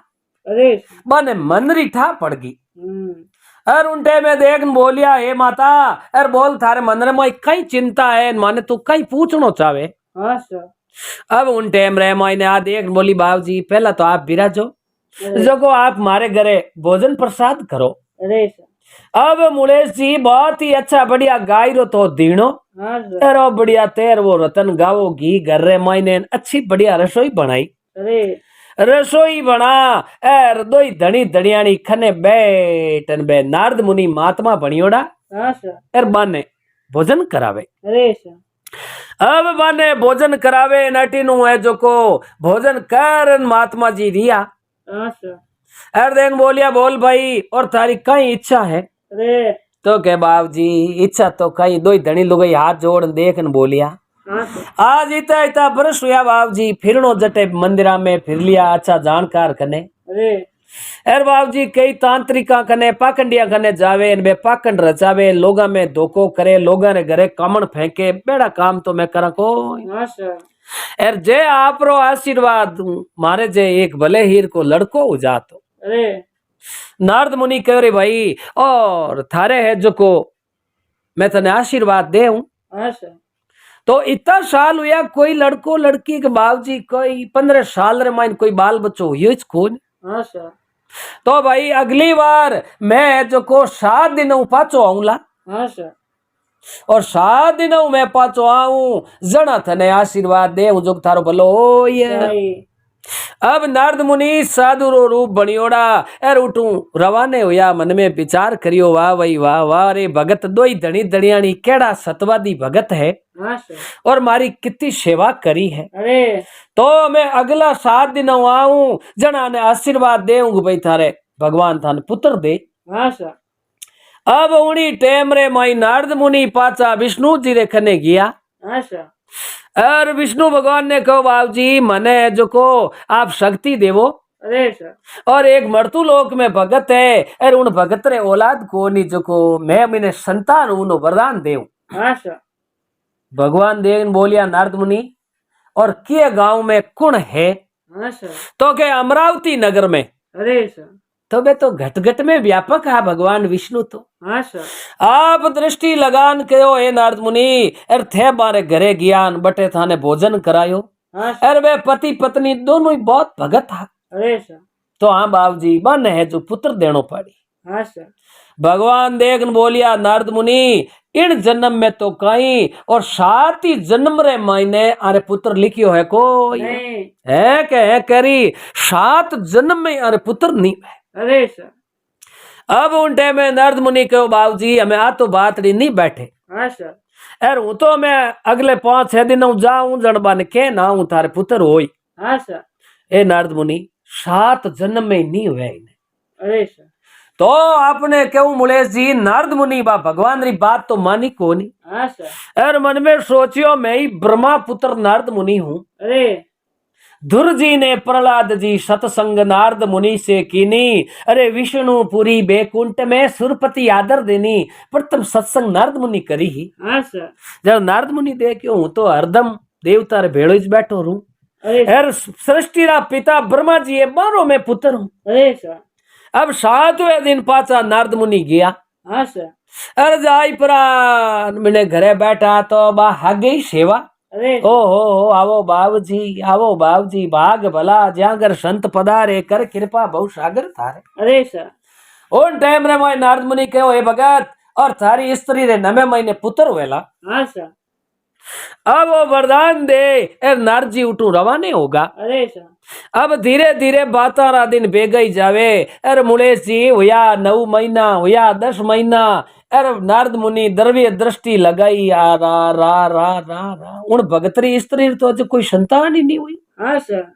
अरे सर। बने मन रिठा पड़ गई। हम्म। अर उनटे में देख बोलिया हे माता अर बोल थारे मन रे में कई चिंता है माने तू कई पूछनो चाहे। हाँ सर। अब उन टाइम रे मायने आ देख बोली बाबूजी पहला तो आप बिराजो जो को आप मारे घरे भोजन प्रसाद करो। अरे सर। अब मुलेश जी बहुत ही अच्छा बढ़िया गाय रो तो दीनो। हाँ सर। अरे बढ़िया तेर वो रतन गावो घी घर रे मायने अच्छी बढ़िया रसोई बनाई। अरे। रसोई बना एर दोई धनी धनियाणी खने बैठन बे नारद मुनि महात्मा बनियोड़ा। हाँ सर। एर बाने भोजन करावे। अरे सर। अब बाने भोजन करावे नटीनु है जो को भोजन कर महात्मा जी रिया। हाँ सर। एर देख बोलिया बोल भाई और तारी कई इच्छा है। अरे। तो के बाप जी इच्छा तो कई दोई धनी लुगाई हाथ जोड़ देखन बोलिया। हाँ सर। आज इता इता बरस हुआ बाप जी फिरनो जटे मंदिरा में फिर लिया अच्छा जानकार कने। अरे। एर बाप जी कई तांत्रिका कने पाखंडिया कने जावे बे पाखंड रचावे लोगा में धोखो करे लोगा ने घरे कामण फेंके बेड़ा काम तो मैं करा को। हाँ सर। एर जे आपरो आशीर्वाद मारे जे एक भले हीर को लड़को हो जातो। अरे। नारद मुनि कह रहे भाई और थारे है जो को मैं तने आशीर्वाद दे हूं। हाँ सर। तो इतना साल हुआ कोई लड़को लड़की के बाबूजी कोई 15 साल रे माइन कोई बाल बच्चो हुई कौन। हाँ सर। तो भाई अगली बार मैं जो को 7 दिन पाचो आऊंला। हाँ सर। और 7 दिन मैं पाचो आऊं जना थने आशीर्वाद दे जो थारो भलो हो ये। अब नारद मुनि साधु रो रूप बनियोड़ा एर उठू रवाने होया मन में विचार करियो वाह भाई वाह वाह रे भगत दोई धनी धनियाणी केड़ा सतवादी भगत है। हाँ सर। और मारी कितनी सेवा करी है। अरे। तो मैं अगला 7 दिन आऊं जना ने आशीर्वाद देऊंगा भाई थारे भगवान थान पुत्र दे। हाँ सर। अब उनी टेम रे माई नारद मुनि पाचा विष्णु जी रे खने गया। हाँ सर। और विष्णु भगवान ने कहो बाबू जी मने जो को आप शक्ति देवो। अरे सर। और एक मर्तु लोक में भगत है और उन भगत रे औलाद को नहीं जो को मैं मैंने संतान उन्हें वरदान देऊं। हाँ सर। भगवान देव बोलिया नारद मुनि और के गांव में कुण है। हाँ सर। तो के अमरावती नगर में। अरे सर। तो बे तो घट घट में व्यापक है भगवान विष्णु तो। हाँ सर। आप दृष्टि लगान कहो हे नारद मुनि अर थे बारे घरे ज्ञान बटे थाने भोजन करायो। हाँ सर। अरे वे पति पत्नी दोनों ही बहुत भगत है। अरे सर। तो हाँ बाबू जी बन है जो पुत्र देनो पड़ी। हाँ सर। भगवान देखन बोलिया नारद मुनि इन जन्म में तो कहीं और 7 ही जन्म रे मायने अरे पुत्र लिखियो है कोई नहीं। है के है करी 7 जन्म में अरे पुत्र नहीं है। अरे सर। अब उन टाइम में नारद मुनि कहो बाबू जी हमें आ तो बात नहीं बैठे हाँ सर। यार हूं तो मैं अगले 5-6 दिन जाऊं जड़बन के ना हूं थारे पुत्र होई। हाँ सर। ए नारद मुनि 7 जन्म में नहीं हुआ इन्हें। अरे सर। तो आपने क्यों मुलेश जी नारद मुनि बा भगवान री बात तो मानी कोनी। हाँ सर। और मन में सोचियो मैं ही ब्रह्मा पुत्र नारद मुनि हूं। अरे धुर जी ने प्रहलाद जी सतसंग नारद मुनि से कीनी। अरे विष्णुपुरी बैकुंठ में सुरपति आदर देनी प्रथम सत्संग नारद मुनि करी ही। हाँ सर। जब नारद मुनि देखियो हूं तो हरदम देवता रे भेड़ो ज बैठो रू। अरे और सृष्टि रा पिता ब्रह्मा जी है बारो में पुत्र हूं। अरे सर। अब 7वें दिन पाचा नारद मुनि गया। हाँ सर। अरे जाई परा मैंने घरे बैठा तो बा हागे सेवा। अरे ओ हो आवो बाबूजी भाग भला जागर संत पधारे कर कृपा बहु सागर थारे। अरे सर। उन टाइम रे मोय नारद मुनि कहो हे भगत और थारी स्त्री रे नवे महीने पुत्र हुएला। हाँ सर। अब वो वरदान दे एर नारद जी उठू रवाने होगा। अरे सर। अब धीरे धीरे 12 दिन बेगई जावे। अरे मुलेश जी हुआ 9 महीना हुआ 10 महीना। अरे नारद मुनि द्रव्य दृष्टि लगाई आ रा रा रा रा रा उन भगतरी स्त्री तो अज कोई संतान ही नहीं हुई। हाँ सर।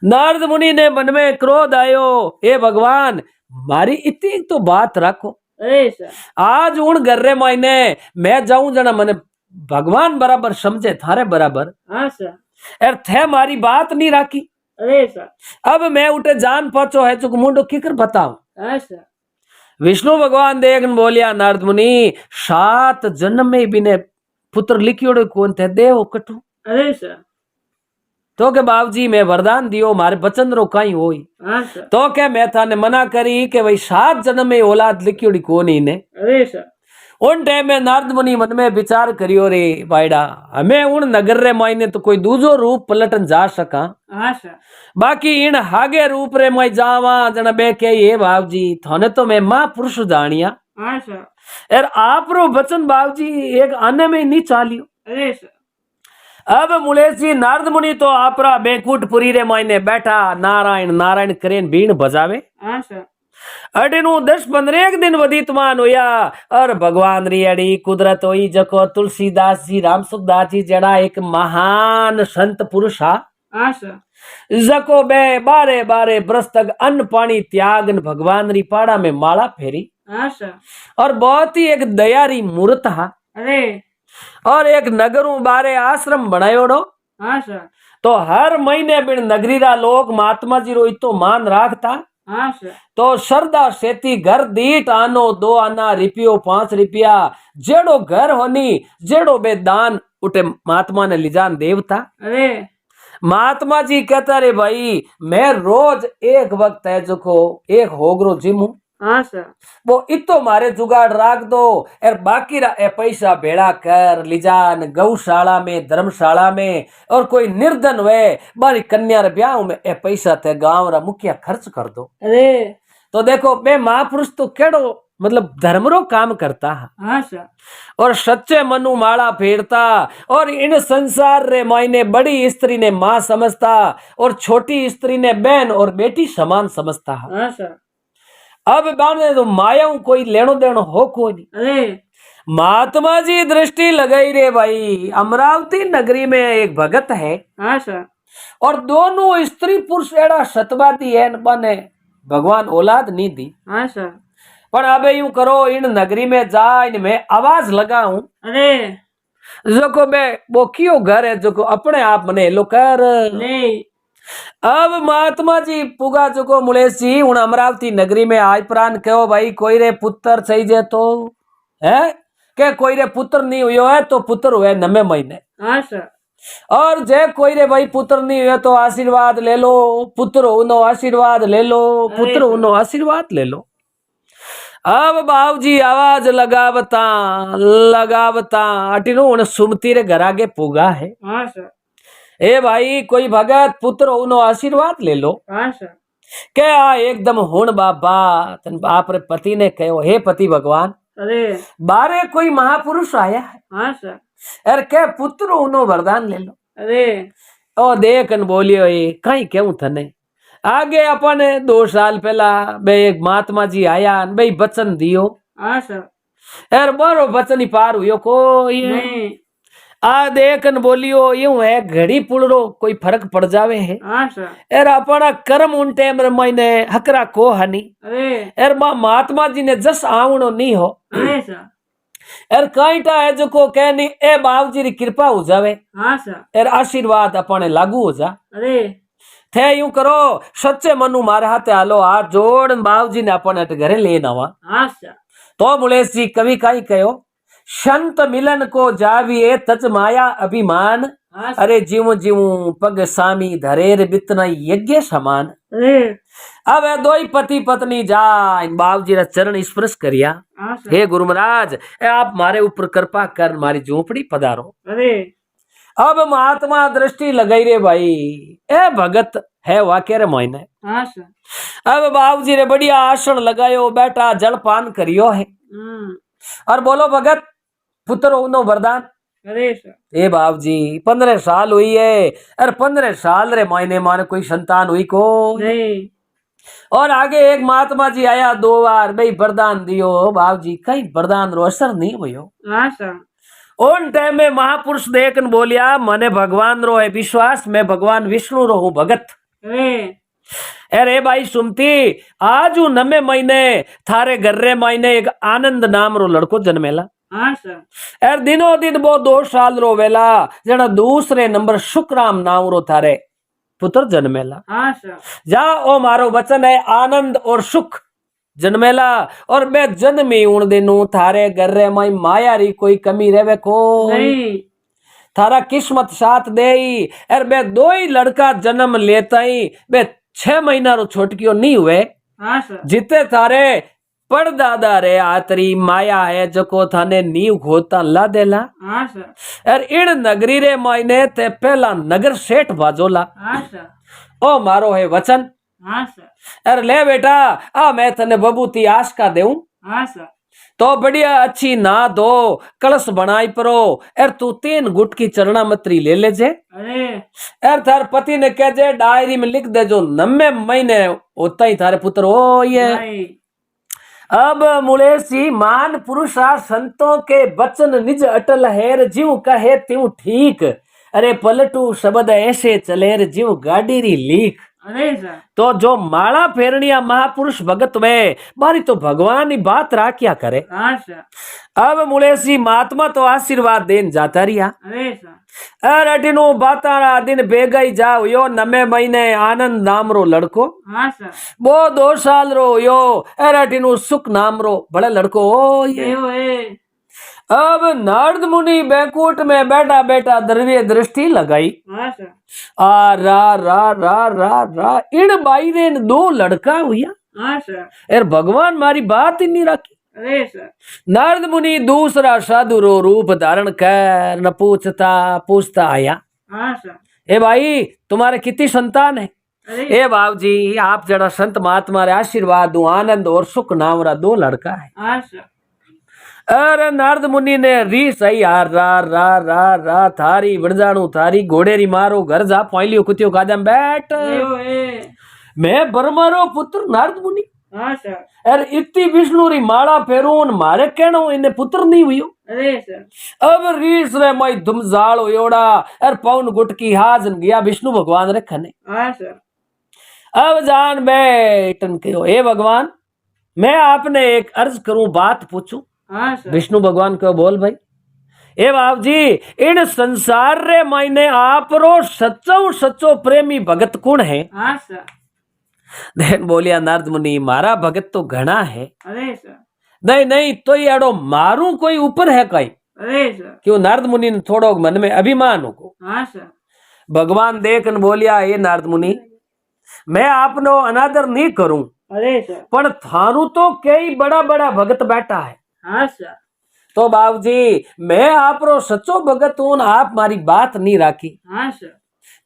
नारद मुनि ने मन में क्रोध आयो हे भगवान मारी इतनी तो बात रखो। अरे सर। आज उन गर्रे मायने मैं जाऊं जना मने भगवान बराबर समझे थारे बराबर। हाँ सर। एर थे मारी बात नहीं राखी। अरे सर। अब मैं उठे जान पहुंचो है चुक मुंडो किकर बताओ। हाँ सर। विष्णु भगवान देखन बोलिया नारद मुनि 7 जन्म में भी ने पुत्र लिखियोड़े कौन थे देव कटू। अरे सर। तो के बाबूजी मैं वरदान दियो मारे बचन रो काई होई। हाँ सर। तो के मैं थाने मना करी के भाई 7 जन्म में औलाद लिखियोड़ी कौन ही ने। अरे सर। उन टाइम में नारद मुनि मन में विचार करियो रे बायडा हमें उन नगर रे मायने तो कोई दूजो रूप पलटन जा सका। हाँ सर। बाकी इन हागे रूप रे मैं जावा जना बे के ये बाबूजी थाने तो मैं महापुरुष जानिया। हाँ सर। यार आप रो वचन बाबूजी एक आने में नहीं चालियो। अरे सर। अब मुलेश जी नारद मुनि तो आपरा बैकुंठपुरी रे मायने बैठा नारायण नारायण करेन बीण बजावे। हाँ सर। अडिनु 10-15 दिन वदितमान होया और भगवान री अड़ी कुदरत होई जको तुलसीदास जी राम सुखदास जी जड़ा एक महान संत पुरुष हा। हाँ सर। जको बे बारे बारे बरस तक अन्न पानी त्यागन भगवान री पाड़ा में माला फेरी। हाँ सर। और बहुत ही एक दयारी मूर्त हा। अरे और एक नगरों बारे आश्रम बनायोड़ो। हाँ सर। तो हर महीने बिन नगरी रा लोग महात्मा जी रो इतो मान राखता। हाँ सर। तो श्रद्धा सेती घर दीठ आनो 2 आना रुपयो 5 रुपया जेड़ो घर होनी जेड़ो बे दान उठे महात्मा ने लिजान देवता। अरे महात्मा जी कहता रे भाई मैं रोज एक वक्त है जो को एक होगरो जिमू। हाँ सर। वो इतो मारे जुगाड़ राख दो और बाकी रा ए पैसा भेड़ा कर लिजान गौशाला में धर्मशाला में और कोई निर्धन हुए बारी कन्या रे ब्याह में ए पैसा थे गांव रा मुखिया खर्च कर दो। अरे तो देखो मैं महापुरुष तो केड़ो मतलब धर्म रो काम करता है। हाँ सर। और सच्चे मनु माला फेरता और इन संसार रे मायने बड़ी स्त्री ने माँ समझता और छोटी स्त्री ने बहन और बेटी समान समझता है। हाँ सर। अब बाने तो माया कोई लेनो देनो हो कोई नहीं। अरे महात्मा जी दृष्टि लगाई रे भाई अमरावती नगरी में एक भगत है। हाँ सर। और दोनों स्त्री पुरुष एड़ा सतवादी है बने भगवान औलाद नहीं दी। हाँ सर। पर अब यूं करो इन नगरी में जा इनमें आवाज लगाऊं। अरे जो को मैं वो क्यों घर है जो को अपने आप मने लो कर। नहीं। अब महात्मा जी पुगा जो को मुलेश जी उन अमरावती नगरी में आज प्राण कहो भाई कोई रे पुत्र चाहिए तो है के कोई रे पुत्र नहीं हुयो है तो पुत्र हुए 9 महीने। हाँ सर। और जे कोई रे भाई पुत्र नहीं हुए तो आशीर्वाद ले लो पुत्र उनो आशीर्वाद ले लो पुत्र उनो आशीर्वाद ले लो। अब बाबूजी आवाज लगावता लगावता अटिनो उन सुमती रे घर आगे पुगा है। हाँ सर। ए भाई कोई भगत पुत्र उनो आशीर्वाद ले लो। हाँ सर। क्या एकदम हुण बाबा तन बाप रे पति ने कहो हे पति भगवान अरे बारे कोई महापुरुष आया है हाँ सर अरे के पुत्र उनो वरदान ले लो अरे ओ देख न बोलियो ये कहीं क्यों थने आगे अपन 2 साल पहला बे एक महात्मा जी आया न बे वचन दियो हाँ सर अरे बारो वचन ही पार हुयो को ये नहीं आ देख न बोलियो यूं है घड़ी पुलरो कोई फर्क पड़ जावे है हाँ सर एर अपना कर्म उन टाइम रे महीने हकरा को हनी अरे एर महात्मा जी ने जस आवणो नहीं हो अरे सर एर काईटा है जो को कहनी ए बाबू जी री कृपा हो जावे हाँ सर एर आशीर्वाद अपने लागू हो जा अरे थे यूं करो सच्चे मनु मारे हाथे हालो हाथ जोड़ बाबू जी ने अपने घरे ले नवा हाँ सर तो मुलेश जी कवि काई कहो संत मिलन को जाविए तज माया अभिमान हाँ सर अरे जीव जीव पग सामी धरेर बितना यज्ञ समान अरे अब ए दो ही पति पत्नी जाए बाबू जी रा चरण स्पर्श करिया हाँ सर हे गुरु महाराज ए आप मारे ऊपर कृपा कर मारी झोपड़ी पधारो अरे अब महात्मा दृष्टि लगाई रे भाई ए भगत है वाक्य रे मोइने हाँ सर अब बाबू जी रे बढ़िया आसन लगायो बैठा जलपान करियो है और बोलो भगत पुत्र उनो वरदान अरे सर ए बाबू जी 15 साल हुई है अरे 15 साल रे मायने माने कोई संतान हुई को नहीं और आगे एक महात्मा जी आया 2 बार भाई वरदान दियो बाबू जी कहीं वरदान रो असर नहीं हुयो हाँ सर उन टाइम में महापुरुष देखन बोलिया मने भगवान रो है विश्वास मैं भगवान विष्णु रो हूँ भगत अरे अरे भाई सुमती आज नमे महीने थारे घर रे महीने एक आनंद नाम रो लड़को जन्मेला हाँ सर एर दिनों दिन वो 2 साल रो वेला जना दूसरे नंबर शुक्राम नाम रो थारे पुत्र जन्मेला हाँ सर जा ओ मारो वचन है आनंद और सुख जन्मेला और मैं जन्मी उन दिनों थारे घर रे माई माया री कोई कमी रेवे को नहीं थारा किस्मत साथ दे अरे बे 2 ही लड़का जन्म लेता ही बे 6 महीना रो छोटकियो नहीं हुए हाँ सर जिते थारे पड़दादा रे आतरी माया है जको थाने नींव घोता ला देला हाँ सर और इन नगरी रे मायने ते पहला नगर सेठ बाजोला हाँ सर ओ मारो है वचन हाँ सर अरे ले बेटा आ मैं तने बबूती आश का देऊं हाँ सर तो बढ़िया अच्छी ना दो कलश बनाई परो एर तू 3 गुट की चरणा मतरी ले ले जे अरे एर थार पति ने कह जे डायरी में लिख दे जो 90 महीने होता ही थारे पुत्र हो ये नहीं अब मुलेसी मान पुरुषा संतों के वचन निज अटल हेर जीव कहे त्यों ठीक अरे पलटू शब्द ऐसे चलेर जीव गाड़ी री लीक अरे सर तो जो माला फेरनिया महापुरुष भगत में मारी तो भगवान ही बात रा क्या करे हाँ सर अब मुलेसी महात्मा तो आशीर्वाद देन जाता रिया अरे सर अरे अटिनो बातारा दिन बेगई जाओ यो 9 महीने आनंद नाम रो लड़को हाँ सर वो 2 साल रो यो अरे अटिनो सुख नाम रो बड़े लड़को ओ ये ए अब नारद मुनि बैकुंठ में बैठा बैठा द्रव्य दृष्टि लगाई हाँ सर आ रा रा रा रा रा इन बाई ने 2 लड़का हुआ हाँ सर यार भगवान मारी बात ही नहीं रखी अरे सर नारद मुनि दूसरा साधु रो रूप धारण कर न पूछता आया हाँ सर ए भाई तुम्हारे कितनी संतान है अरे ए बाबू जी आप जरा संत महात्मा रे आशीर्वाद दो आनंद और सुख नाम रा 2 लड़का है हाँ सर अरे नारद मुनि ने री सही यार रा रा रा रा थारी बणजाणू थारी घोड़े री मारो घर जा पहलियो कुतियो कादम बैठ ए मैं बरमारो पुत्र नारद मुनि हाँ सर अरे इतनी विष्णु री माला फेरून मारे कहनो इन्हें पुत्र नहीं हुई अरे सर अब रीस रे मई धुम जाल होयोड़ा अरे पौन गुटकी हाजन गया विष्णु भगवान रे खने हाँ सर अब जान बैठन के हे भगवान मैं आपने एक अर्ज करूं बात पूछूं हाँ सर विष्णु भगवान को बोल भाई ए बाप जी इन संसार रे मायने आप रो सच्चो सच्चो प्रेमी भगत कौन है हाँ सर देन बोलिया नारद मुनि मारा भगत तो घना है अरे सर नहीं नहीं तो ये अड़ो मारू कोई ऊपर है कहीं अरे सर क्यों नारद मुनि ने थोड़ो मन में अभिमान हो हाँ सर भगवान देखन बोलिया ये नारद मुनि मैं आपनो अनादर नहीं करूं अरे सर पण थारू तो कई बड़ा बड़ा भगत बैठा है हाँ सर तो बाबू जी मैं आप रो सच्चो भगत हूं आप मारी बात नहीं राखी हाँ सर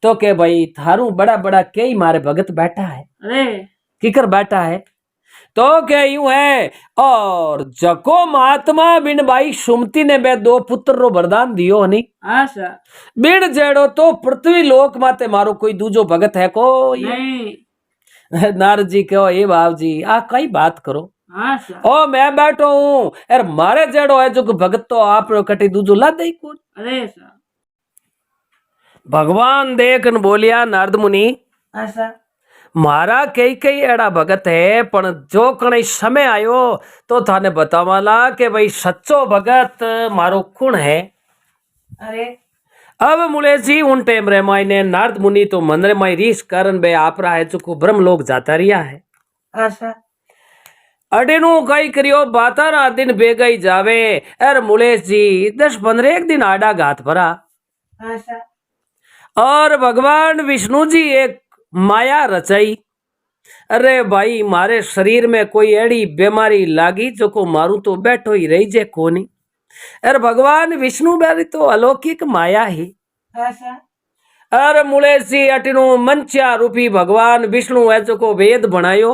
तो के भाई थारू बड़ा बड़ा कई मारे भगत बैठा है अरे किकर बैठा है तो क्या यूं है। और जको महात्मा बिन भाई सुमति ने बे दो पुत्र रो वरदान दियो नहीं हाँ सर। बिन जेड़ो तो पृथ्वी लोक माते मारो कोई दूजो भगत है कोई नहीं। नारद जी कहो ये बाब जी आ कई बात करो। हाँ सर। ओ मैं बैठो हूँ यार मारे जेड़ो है जो भगत तो आप कटी दूजो ला दे कौन। अरे सर। भगवान देखन बोलिया नारद मुनि हाँ सर। मारा कई कई एड़ा भगत है पण जो कण समय आयो तो थाने बतावाला के भाई सच्चो भगत मारो कुण है। अरे अब मुले जी उन टेम रे माई ने नारद मुनि तो मन रे माई रीस करन बे आपरा है चुको ब्रह्म लोक जाता रिया है। हाँ सर। अडेनु कई करियो बातारा दिन बेगई जावे अर मुलेश जी 10-15 एक दिन आडा घात भरा। हाँ सर। और भगवान विष्णु जी एक माया रचाई। अरे भाई मारे शरीर में कोई एड़ी बीमारी लागी जो को मारू तो बैठो ही रही जे कोनी। अरे भगवान विष्णु बेरी तो अलौकिक माया ही। हाँ सर। अरे मुलेश जी अटिनु मंचा रूपी भगवान विष्णु है जो को वेद बनायो।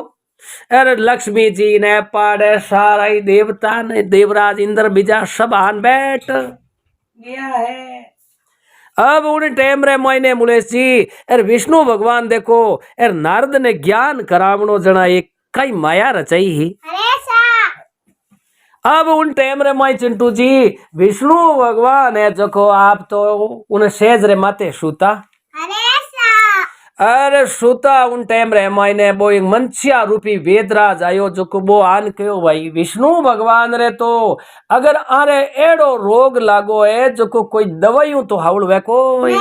अरे लक्ष्मी जी ने पाड़े सारा ही देवता ने देवराज इंद्र बीजा सब आन बैठ गया है। अब उन टाइम रे मायने मुलेश जी अरे विष्णु भगवान देखो अरे नारद ने ज्ञान करावणो जना एक कई माया रचाई ही। अब उन टाइम रे माई चिंटू जी विष्णु भगवान है जो आप तो उन सेज रे माते सूता। अरे सूता उन टाइम रे मायने वो एक मंचिया रूपी वेदराज आयो जो को वो आन कहो भाई विष्णु भगवान रे तो अगर आरे एड़ो रोग लागो है जो को कोई दवाइयों तो हाउल वे कोई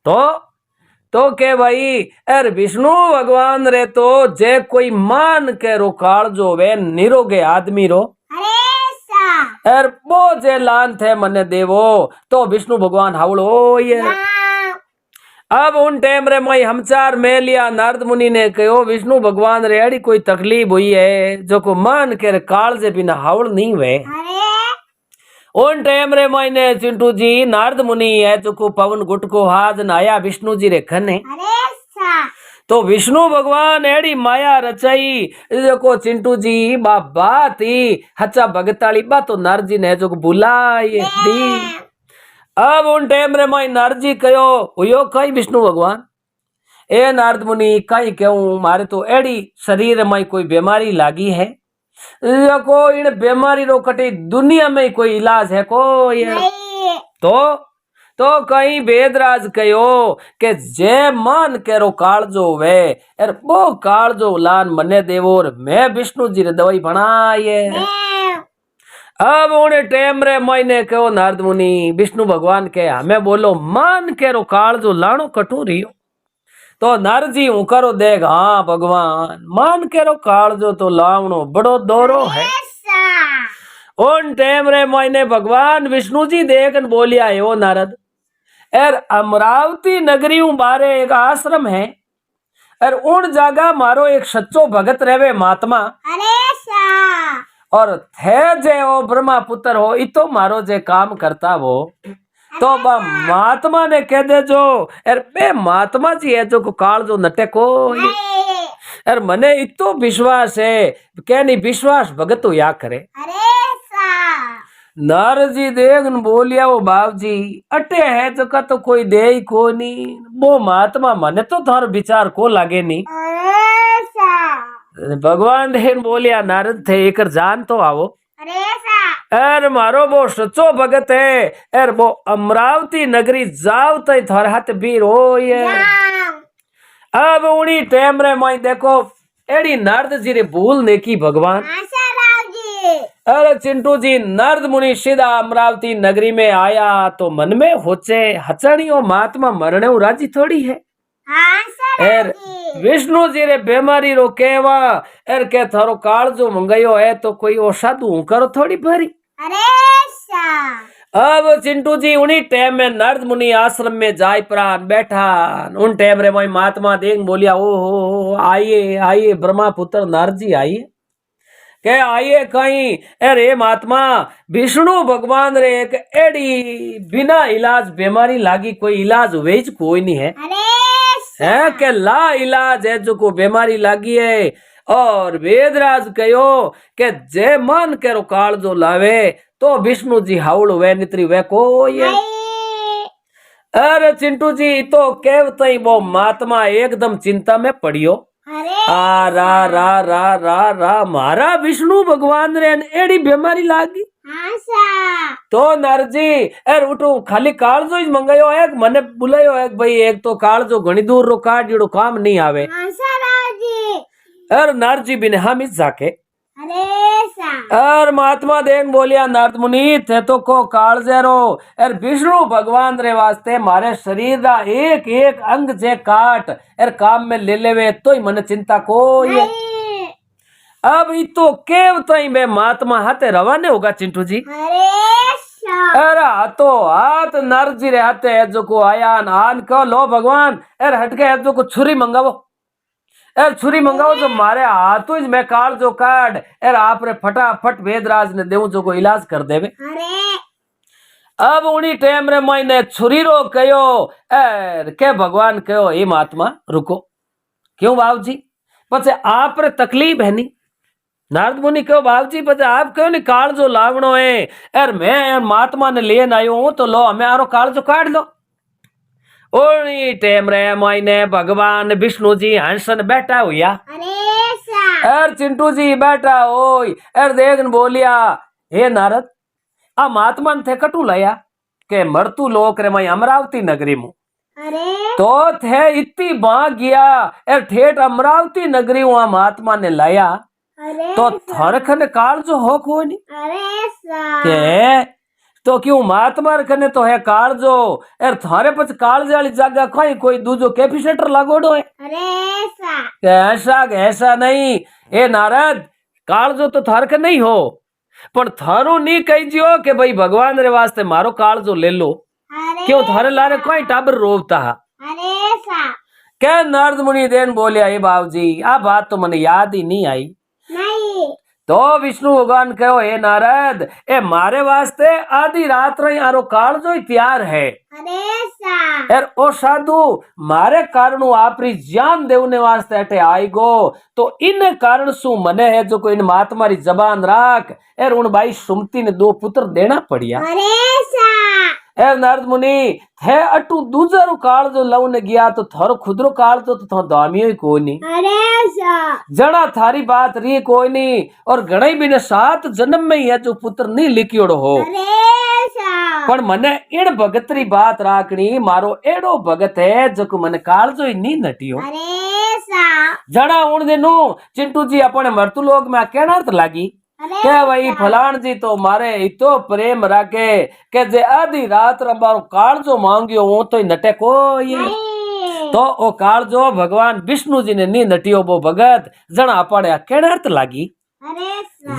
तो के भाई अरे विष्णु भगवान रे तो जे कोई मान के रो काल जो वे निरोगे आदमी रो अरे वो जे लान थे मने देवो तो विष्णु भगवान हाउल हो ये। अब उन टाइम रे मई हमचार में लिया नारद मुनि ने कहो विष्णु भगवान रे अड़ी कोई तकलीफ हुई है जो को मान के काल से बिना हावड़ नहीं हुए। उन टाइम रे मई ने चिंटू जी नारद मुनि है जो को पवन गुट को हाथ आया विष्णु जी रे खने तो विष्णु भगवान एड़ी माया रचाई जो चिंटू जी बात ही हचा भगताली बा तो नारद जी ने जो बुलाई दी। अब उन टाइम रे माई नारद जी कहो हुयो कई विष्णु भगवान ए नारद मुनि कई कहूं मारे तो एड़ी शरीर में कोई बीमारी लागी है को इन बीमारी रो कटे दुनिया में कोई इलाज है कोई तो कहीं वेदराज कहो के जे मान के रो काल जो वे एर वो काल जो लान मने देवो मैं विष्णु जी रे दवाई बनाए। अब उन्हें टेम रे मायने कहो नारद मुनि विष्णु भगवान के हमें बोलो मान के रो काल जो लाणो कटू रियो तो नारद जी हूं करो देख हाँ भगवान मान के रो काल जो तो लावणो बड़ो दौरो है। उन टेम रे मायने भगवान विष्णु जी देखन बोलिया है ओ नारद एर अमरावती नगरी बारे एक आश्रम है और उन जगह मारो एक सच्चो भगत रहे महात्मा और थे जे ओ ब्रह्मा पुत्र हो इतो मारो जे काम करता वो तो महात्मा ने कह दे जो अरे बे महात्मा जी है जो को काल जो नटे को अरे मने इतो विश्वास है क्या नहीं विश्वास भगत तो या करे। नारद जी देख बोलिया वो बाप जी अटे है जो का तो कोई दे ही को नहीं वो महात्मा मने तो थार विचार को लागे नहीं। भगवान देन बोलिया नारद थे एक जान तो आवो अरे मारो वो सच्चो भगत है अरे वो अमरावती नगरी जाओ तो थार हाथ बीर हो ये। अब उड़ी टाइम रे माई देखो एड़ी नारद जी रे भूल ने की भगवान अरे चिंटू जी नारद मुनि सीधा अमरावती नगरी में आया तो मन में होचे हचणी ओ महात्मा मरने राजी थोड़ी है। एर विष्णु जी रे बीमारी रो केवा एर के थारो काल जो मंगायो है तो कोई ओ साधु करो थोड़ी भरी। अब चिंटू जी उन्हीं टाइम में नारद मुनि आश्रम में जाय प्राण बैठा उन टाइम रे भाई महात्मा देख बोलिया ओ हो आइए आइए ब्रह्मा पुत्र नारद जी आइए के आइए कहीं अरे महात्मा विष्णु भगवान रे एक एड़ी बिना इलाज बीमारी लागी कोई इलाज हुए कोई नहीं है के ला इलाज है जो को बीमारी लागी है और वेदराज कहो के जे मन केरो कालजो लावे तो विष्णु जी हाउल वे नित्री वे कोई है। अरे चिंटू जी तो केवत ही वो महात्मा एकदम चिंता में पड़ियो। आ रा रा रा रा रा मारा विष्णु भगवान रे एड़ी बीमारी लागी। तो नारजी एर उठो खाली कालजो ही मंगायो एक मने बुलायो एक भाई एक तो कालजो घणी दूर रो काट जेड़ो काम नहीं आवे। एर नारजी बिने हम इस जाके एर महात्मा देन बोलिया नारद मुनि थे तो को कालजेरो एर विष्णु भगवान रे वास्ते मारे शरीर दा एक एक अंग जे काट एर काम में ले लेवे तो ही मन चिंता कोई है। अब ई तो केव तई में महात्मा हाथे रवाने होगा चिंटू जी। अरे हाथो हाथ नारजी रे हाथे है जो को आया आन को लो भगवान एर हटके है जो को छुरी मंगावो एर छुरी मंगाओ जो मारे हाथों में काल जो काट एर आप रे फटाफट वेदराज ने देऊ जो को इलाज कर देवे। अब उनी टाइम रे मैंने छुरी रो कयो एर के भगवान कयो हे महात्मा रुको क्यों बाबू जी पछे आप रे तकलीफ है नी। नारद मुनि कहो बाबू जी पछे आप कहो नी काल जो लावणो है एर मैं महात्मा ने लेन आयो हूं तो लो हमें आरो काल जो काट लो। ओनी टेम रे मायने भगवान विष्णु जी हंसन बैठा हुआ एर चिंटू जी बैठा ओय एर देखन बोलिया हे नारद आ महात्मा थे कटू लाया के मरतू लोक रे मैं अमरावती नगरी मु तो थे इतनी बाँ गया एर ठेठ अमरावती नगरी वहां महात्मा ने लाया तो थरखन काल जो हो कोई नहीं के तो क्यों महात्मा कने तो है काल जो एर थारे पछ काल जाली जगह कोई कोई दूजो कैपेसिटर लागोडो है ऐसा नहीं ए नारद काल जो तो थार के नहीं हो पर थारो नहीं कही जियो के भाई भगवान रे वास्ते मारो काल जो ले लो क्यों थारे लारे कोई टाबर रोवता क्या नारद मुनि देन बोलिया हे बाबू जी आ बात तो मने याद ही नहीं आई। तो विष्णु भगवान कहो हे नारद ए मारे वास्ते आधी रात रे आरो काल जो तैयार है एर ओ साधु मारे कारण आपरी जान देवने वास्ते अटे आई गो तो इन कारण सु मने है जो को इन महात्मा री जबान राख एर उन भाई सुमती ने दो पुत्र देना पड़िया। एर नारद मुनि थे अटू दूसरो काल जो लव ने गया तो थारो खुदरो काल तो थो दामियो ही कोई नहीं जड़ा थारी बात री कोई नहीं और गणाई भी ने 7 जन्म में ही है जो पुत्र नहीं लिखियोड़ो हो पर मने एड़ भगतरी बात राखनी मारो एड़ो भगत है जो को मने काल जो ही नहीं नटियो जड़ा उन दिनों चिंटू जी अपने मृत्यु लोक में कहना तो लागी क्या भाई फलान जी तो मारे इतो प्रेम राखे के जे आधी रात रबारो काल जो मांगियो वो तो नटे कोई तो ओ काल जो भगवान विष्णु जी ने नी नटियो वो भगत जना अपने कहना तो लागी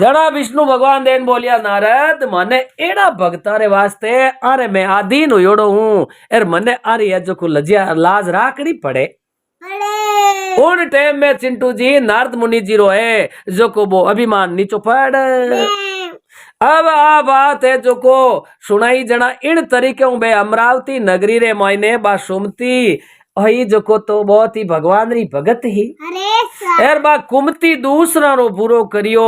जड़ा विष्णु भगवान देन बोलिया नारद मने एड़ा भगता रे वास्ते अरे मैं आधीन होयोड़ो हूं एर मने अरे जो को लजिया लाज राखनी पड़े। उन टाइम में चिंटू जी नारद मुनि जी रो है जो को वो अभिमान नीचो पड़। अब आ बात है जो को सुनाई जना इन तरीके बे अमरावती नगरी रे मायने बा सुमती हई जो को तो बहुत ही भगवान री भगत ही एर बा कुमती दूसरा रो बुरो करियो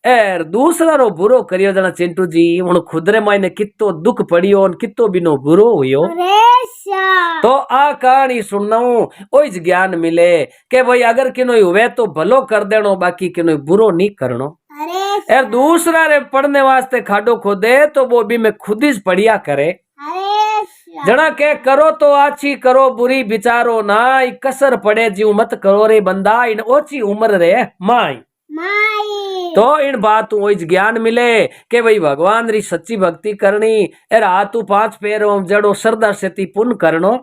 एर दूसरा रो बुरो करियो जना चिंटू जी उन खुद रे मायने कितो दुख पड़ियो और कितो बिनो बुरो हुयो। तो आ कहानी सुननाऊ ओइज ज्ञान मिले के भाई अगर किनो हुए तो भलो कर देनो बाकी किनो बुरो नहीं करनो एर दूसरा रे पढ़ने वास्ते खाडो खोदे तो वो भी में खुद ही पढ़िया करे जना के करो तो अच्छी करो बुरी विचारो ना कसर पड़े जीव मत करो रे बंदा इन ओची उम्र रे माई तो इन बात ज्ञान मिले के भाई भगवान री सच्ची भक्ति करनी एर हाथू 5 पैर जड़ो श्रद्धा से पुण्य करनो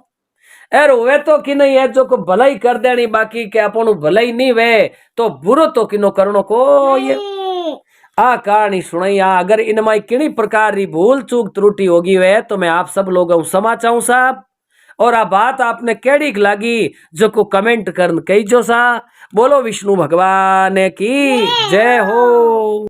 एर वे तो कि नहीं है जो को भलाई कर देनी बाकी के अपन भलाई नहीं वे तो बुरो तो किनो करनो को ये आ कहानी सुनाई अगर इनमें किन्हीं प्रकार की भूल चूक त्रुटि होगी वे तो मैं आप सब लोगों को क्षमा चाहूं साहब और आ बात आपने केड़ी लगी जो को कमेंट कर कही जो सा बोलो विष्णु भगवान की जय हो।